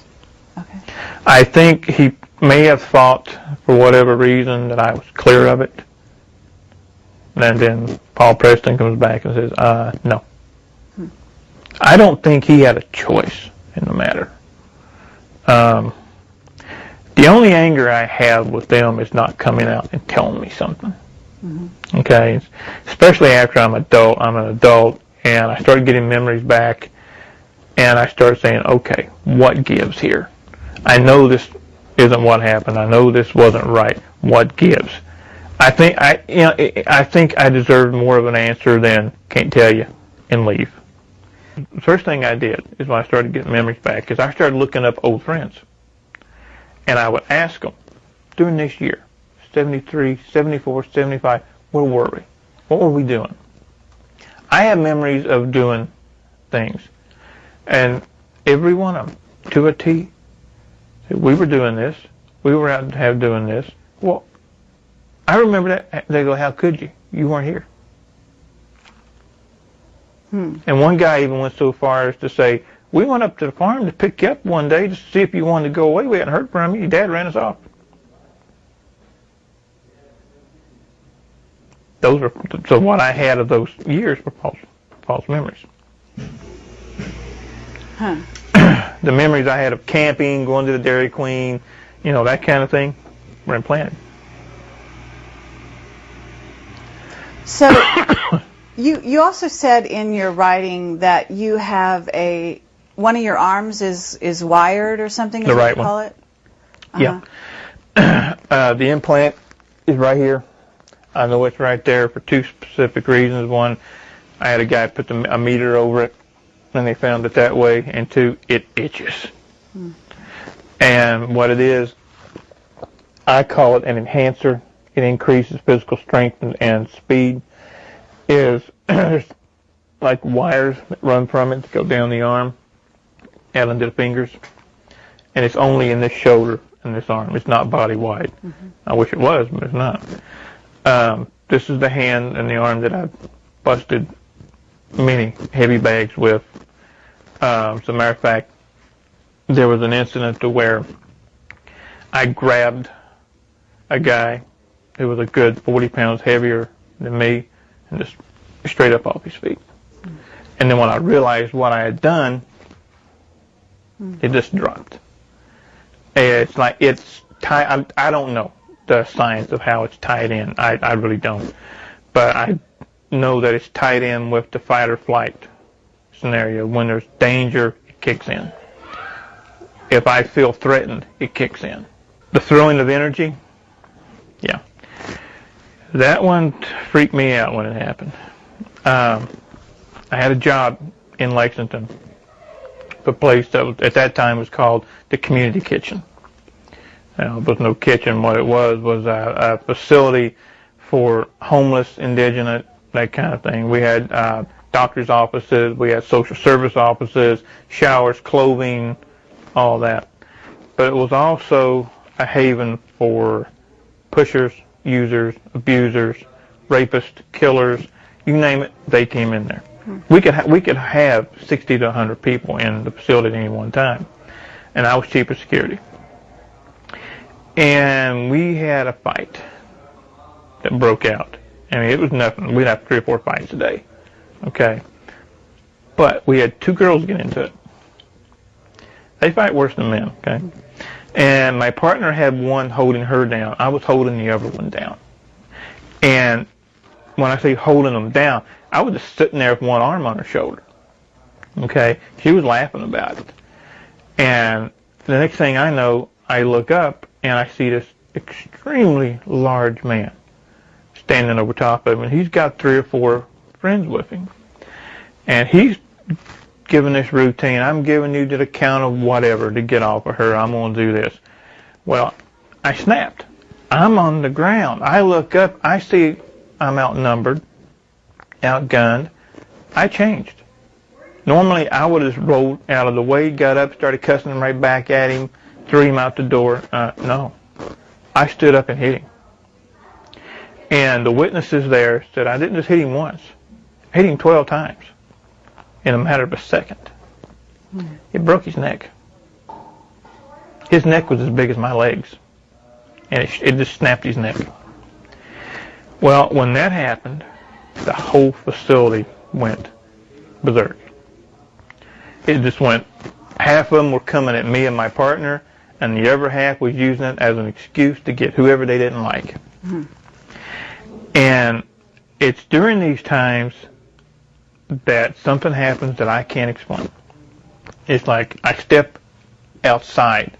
Okay. I think he may have thought, for whatever reason, that I was clear of it. And then Paul Preston comes back and says, no. I don't think he had a choice in the matter. The only anger I have with them is not coming out and telling me something. Okay? Especially after I'm an adult, and I started getting memories back, and I started saying, okay, what gives here? I know this isn't what happened. I know this wasn't right. What gives? I think I deserved more of an answer than can't tell you and leave. The first thing I did is when I started getting memories back is I started looking up old friends. And I would ask them, during this year, 73, 74, 75, where were we? What were we doing? I have memories of doing things. And every one of them, to a T, we were doing this. We were out doing this. Well, I remember that. They go, how could you? You weren't here. And one guy even went so far as to say, we went up to the farm to pick you up one day to see if you wanted to go away. We hadn't heard from you. Your dad ran us off. So what I had of those years were false memories. The memories I had of camping, going to the Dairy Queen, that kind of thing, were implanted. So you also said in your writing that you have one of your arms is wired or something, as the right you call one. It? Yeah. The implant is right here. I know it's right there for 2 specific reasons. One, I had a guy put a meter over it, and they found it that way. And 2, it itches. And what it is, I call it an enhancer. It increases physical strength and speed. There's like wires that run from it that go down the arm out into the fingers. And it's only in this shoulder and this arm. It's not body-wide. I wish it was, but it's not. This is the hand and the arm that I've busted many heavy bags with. As a matter of fact, there was an incident to where I grabbed a guy who was a good 40 pounds heavier than me and just straight up off his feet. And then when I realized what I had done, it just dropped. It's like it's tied. I don't know the science of how it's tied in. I really don't. But I know that it's tied in with the fight or flight scenario. When there's danger, it kicks in. If I feel threatened, it kicks in. The throwing of energy, yeah. That one freaked me out when it happened. I had a job in Lexington, a place that was, at that time was called the Community Kitchen. There was no kitchen. What it was a facility for homeless, indigent, that kind of thing. We had doctor's offices, we had social service offices, showers, clothing, all that. But it was also a haven for pushers, users, abusers, rapists, killers, you name it, they came in there. We could have 60 to 100 people in the facility at any one time, and I was chief of security. And we had a fight that broke out. I mean, it was nothing. We'd have 3 or 4 fights a day, okay? But we had 2 girls get into it. They fight worse than men, okay? And my partner had one holding her down. I was holding the other one down. And when I say holding them down, I was just sitting there with one arm on her shoulder, okay? She was laughing about it. And the next thing I know, I look up and I see this extremely large man standing over top of him, and he's got 3 or 4 friends with him. And he's giving this routine, I'm giving you the count of whatever to get off of her, I'm going to do this. Well, I snapped. I'm on the ground. I look up, I see I'm outnumbered, outgunned. I changed. Normally, I would have rolled out of the way, got up, started cussing him right back at him, threw him out the door. No. I stood up and hit him. And the witnesses there said I didn't just hit him once. I hit him 12 times in a matter of a second. It broke his neck. His neck was as big as my legs. And it just snapped his neck. Well, when that happened, the whole facility went berserk. It just went, half of them were coming at me and my partner, and the other half was using it as an excuse to get whoever they didn't like. And it's during these times that something happens that I can't explain. It's like I step outside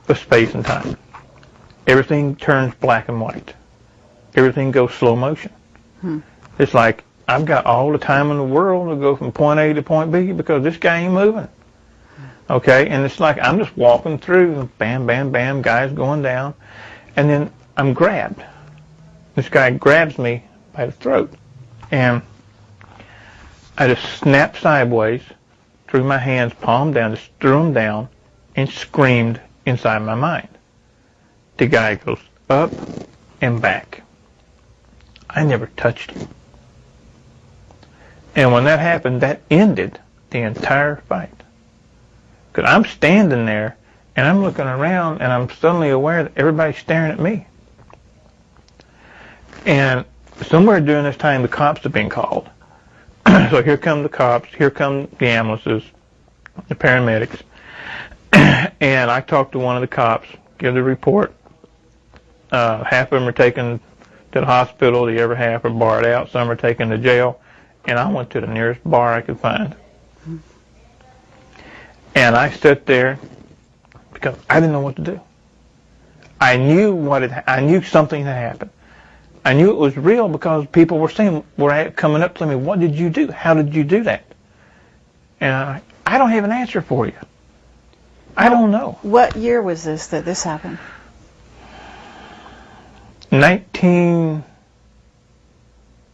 of space and time. Everything turns black and white. Everything goes slow motion. It's like I've got all the time in the world to go from point A to point B because this guy ain't moving. Okay? And it's like I'm just walking through, bam, bam, bam, guys going down, and then I'm grabbed. This guy grabs me by the throat, and I just snapped sideways, threw my hands palm down, just threw them down, and screamed inside my mind. The guy goes up and back. I never touched him. And when that happened, that ended the entire fight. Because I'm standing there, and I'm looking around, and I'm suddenly aware that everybody's staring at me. And somewhere during this time, the cops have been called. So here come the cops, here come the ambulances, the paramedics. And I talked to one of the cops, give the report. Half of them are taken to the hospital, the other half are barred out, some are taken to jail. And I went to the nearest bar I could find. And I sat there because I didn't know what to do. I knew something had happened. I knew it was real because people were coming up to me, what did you do? How did you do that? And I don't have an answer for you. I don't know. What year was this that this happened?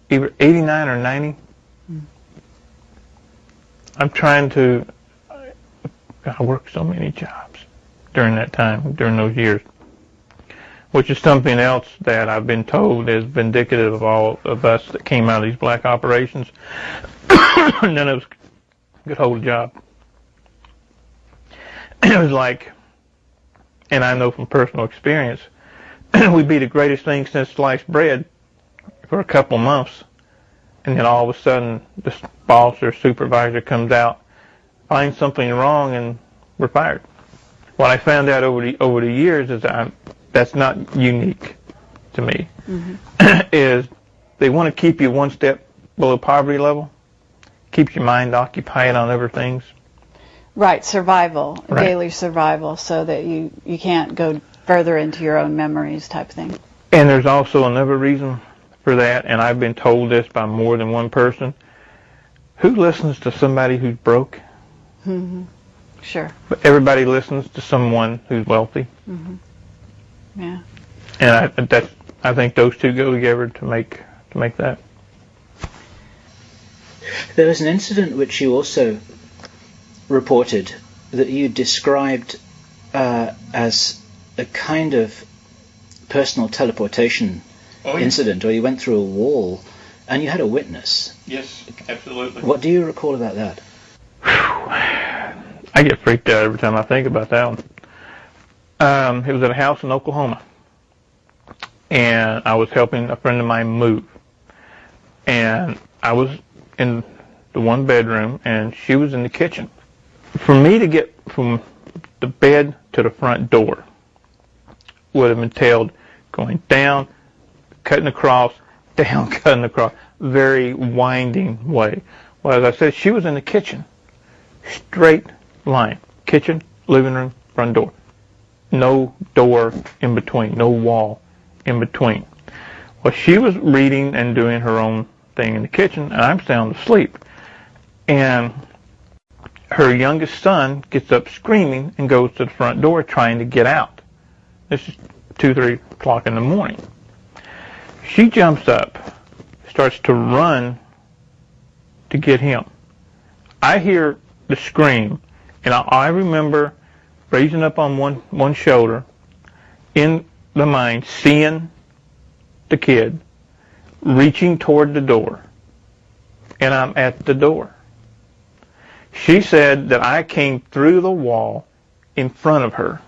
either 89 or 90. I'm trying to, I worked so many jobs during that time, during those years, which is something else that I've been told is vindicative of all of us that came out of these black operations. None of us could hold a job. It was like, and I know from personal experience, we'd be the greatest thing since sliced bread for a couple months, and then all of a sudden the boss or supervisor comes out, finds something wrong, and we're fired. What I found out over the years is that's not unique to me. Is they want to keep you one step below poverty level, keeps your mind occupied on other things. Right, survival, right. Daily survival, so that you can't go further into your own memories type thing. And there's also another reason for that, and I've been told this by more than one person. Who listens to somebody who's broke? Sure. But everybody listens to someone who's wealthy. Yeah. And I think those two go together to make that. There was an incident which you also reported that you described as a kind of personal teleportation incident, where you went through a wall and you had a witness. Yes, absolutely. What do you recall about that? I get freaked out every time I think about that one. It was at a house in Oklahoma, and I was helping a friend of mine move, and I was in the one bedroom, and she was in the kitchen. For me to get from the bed to the front door would have entailed going down, cutting across, down, cutting across, very winding way. Well, as I said, she was in the kitchen, straight line, kitchen, living room, front door. No door in between, no wall in between. Well, she was reading and doing her own thing in the kitchen, and I'm sound asleep. And her youngest son gets up screaming and goes to the front door trying to get out. This is 2, 3 o'clock in the morning. She jumps up, starts to run to get him. I hear the scream, and I remember raising up on one shoulder, in the mind, seeing the kid, reaching toward the door, and I'm at the door. She said that I came through the wall in front of her,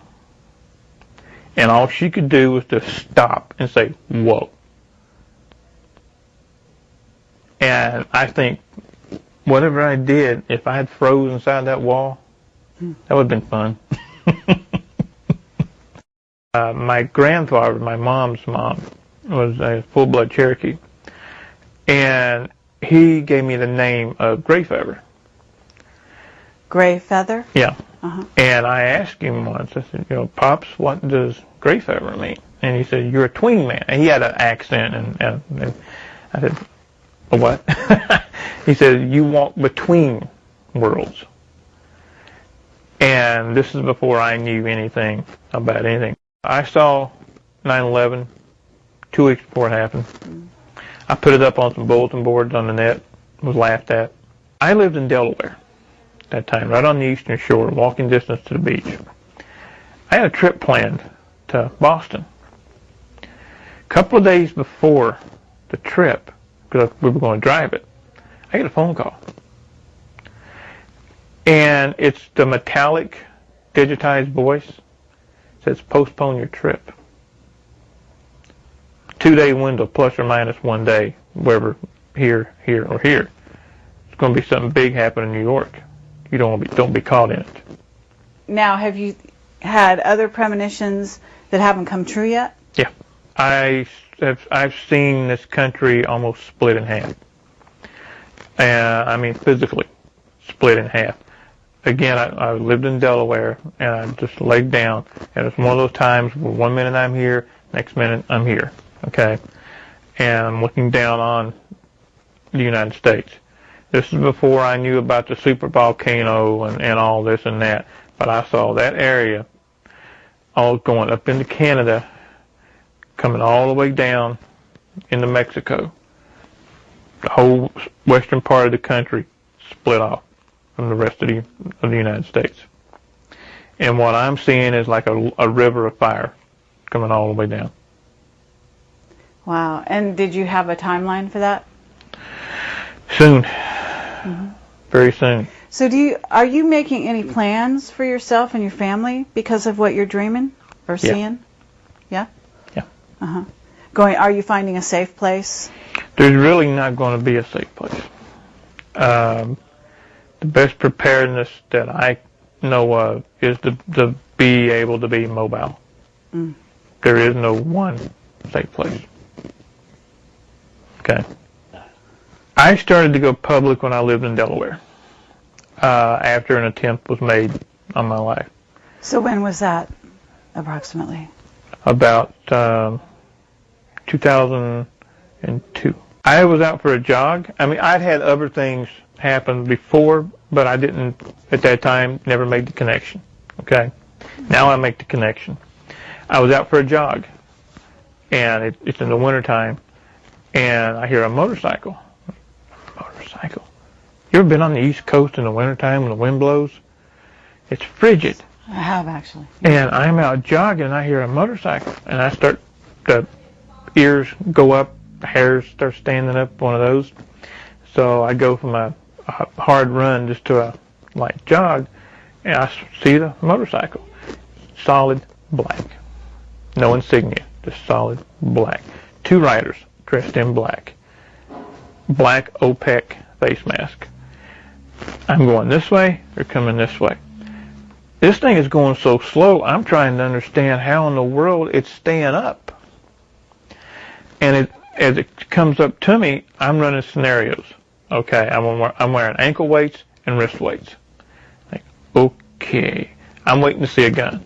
and all she could do was to stop and say, "Whoa." And I think, whatever I did, if I had froze inside that wall, that would have been fun. My grandfather, my mom's mom, was a full-blood Cherokee, and he gave me the name of Greyfeather. Greyfeather? Yeah. Uh-huh. And I asked him once, I said, "Pops, what does Greyfeather mean?" And he said, "You're a tween man." And he had an accent, and I said, "What?" He said, "You walk between worlds." And this is before I knew anything about anything. I saw 9/11 2 weeks before it happened. I put it up on some bulletin boards on the net, was laughed at. I lived in Delaware at that time, right on the eastern shore, walking distance to the beach. I had a trip planned to Boston. A couple of days before the trip, because we were going to drive it, I get a phone call. And it's the metallic, digitized voice. It says, "Postpone your trip. 2-day window, plus or minus 1 day, wherever, here, or here. It's going to be something big happen in New York. You don't be caught in it." Now, have you had other premonitions that haven't come true yet? Yeah. I've seen this country almost split in half. I mean, physically split in half. Again, I lived in Delaware, and I just laid down, and it's one of those times where 1 minute I'm here, next minute I'm here, okay? And I'm looking down on the United States. This is before I knew about the super volcano and all this and that, but I saw that area all going up into Canada, coming all the way down into Mexico. The whole western part of the country split off from the rest of the United States. And what I'm seeing is like a river of fire coming all the way down. Wow. And did you have a timeline for that? Soon. Mm-hmm. Very soon. So are you making any plans for yourself and your family because of what you're dreaming or seeing? Yeah? Yeah. Uh-huh. Are you finding a safe place? There's really not going to be a safe place. The best preparedness that I know of is to be able to be mobile. Mm. There is no one safe place. Okay. I started to go public when I lived in Delaware, after an attempt was made on my life. So when was that, approximately? About 2002. I was out for a jog. I mean, I'd had other things happen before, but I didn't, at that time, never made the connection. Okay? Now I make the connection. I was out for a jog, and it's in the wintertime, and I hear a motorcycle. Motorcycle. You ever been on the East Coast in the wintertime when the wind blows? It's frigid. I have, actually. And I'm out jogging, and I hear a motorcycle, and the ears go up, the hairs start standing up, one of those. So I go from a hard run just to a light jog, and I see the motorcycle. Solid black. No insignia, just solid black. 2 riders dressed in black. Black OPEC face mask. I'm going this way, they're coming this way. This thing is going so slow, I'm trying to understand how in the world it's staying up. And as it comes up to me, I'm running scenarios. Okay, I'm wearing ankle weights and wrist weights. Like, okay, I'm waiting to see a gun.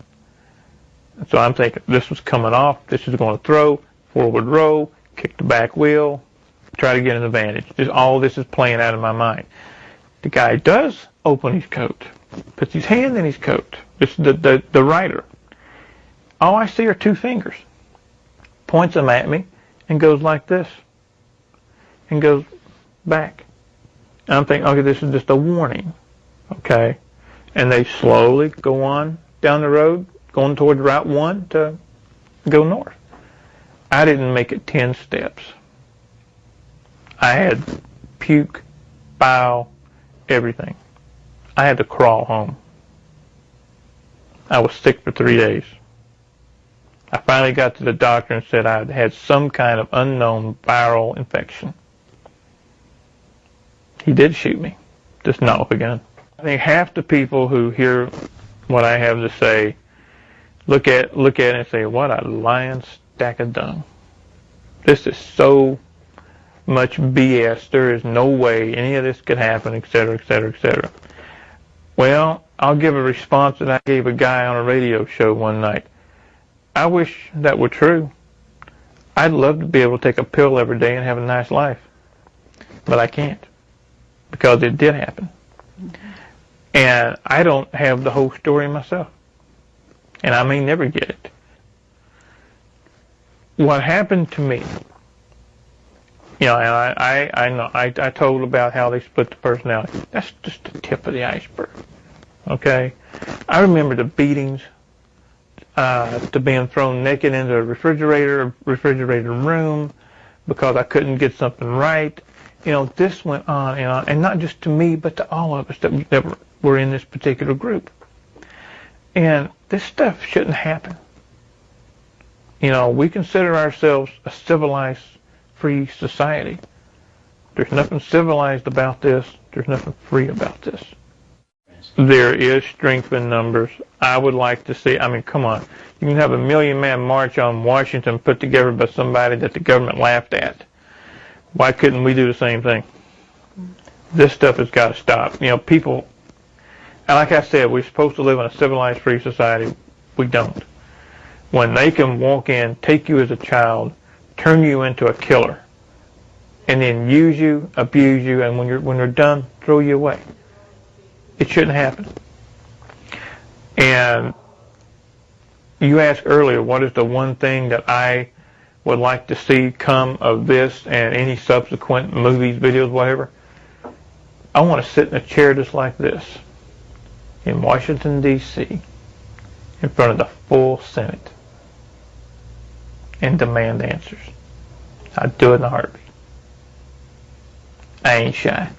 So I'm thinking, this was coming off, this is going to throw, forward row, kick the back wheel, try to get an advantage. Just all this is playing out in my mind. The guy does open his coat, puts his hand in his coat. It's the writer. All I see are two fingers. Points them at me and goes like this. And goes back. And I'm thinking, okay, this is just a warning. Okay. And they slowly go on down the road, going towards Route 1 to go north. I didn't make it 10 steps. I had puke, bile, everything. I had to crawl home. I was sick for 3 days. I finally got to the doctor and said I had some kind of unknown viral infection. He did shoot me, just not with a gun. I think half the people who hear what I have to say look at it and say, what a lying stack of dung. This is so much BS. There is no way any of this could happen, etc., etc., etc. Well, I'll give a response that I gave a guy on a radio show one night. I wish that were true. I'd love to be able to take a pill every day and have a nice life. But I can't. Because it did happen. And I don't have the whole story myself. And I may never get it. What happened to me, you know, and I told about how they split the personality. That's just the tip of the iceberg. Okay? I remember the beatings, to being thrown naked into a refrigerator room because I couldn't get something right. You know, this went on, and not just to me, but to all of us that were in this particular group. And this stuff shouldn't happen. You know, we consider ourselves a civilized, free society. There's nothing civilized about this. There's nothing free about this. There is strength in numbers. I would like to see, I mean, come on. You can have a 1 million man march on Washington put together by somebody that the government laughed at. Why couldn't we do the same thing? This stuff has got to stop. You know, people, and like I said, we're supposed to live in a civilized, free society. We don't. When they can walk in, take you as a child, turn you into a killer, and then use you, abuse you, and when they're done, throw you away. It shouldn't happen. And you asked earlier, what is the one thing that I would like to see come of this and any subsequent movies, videos, whatever? I want to sit in a chair just like this in Washington, D.C., in front of the full Senate and demand answers. I'd do it in a heartbeat. I ain't shy.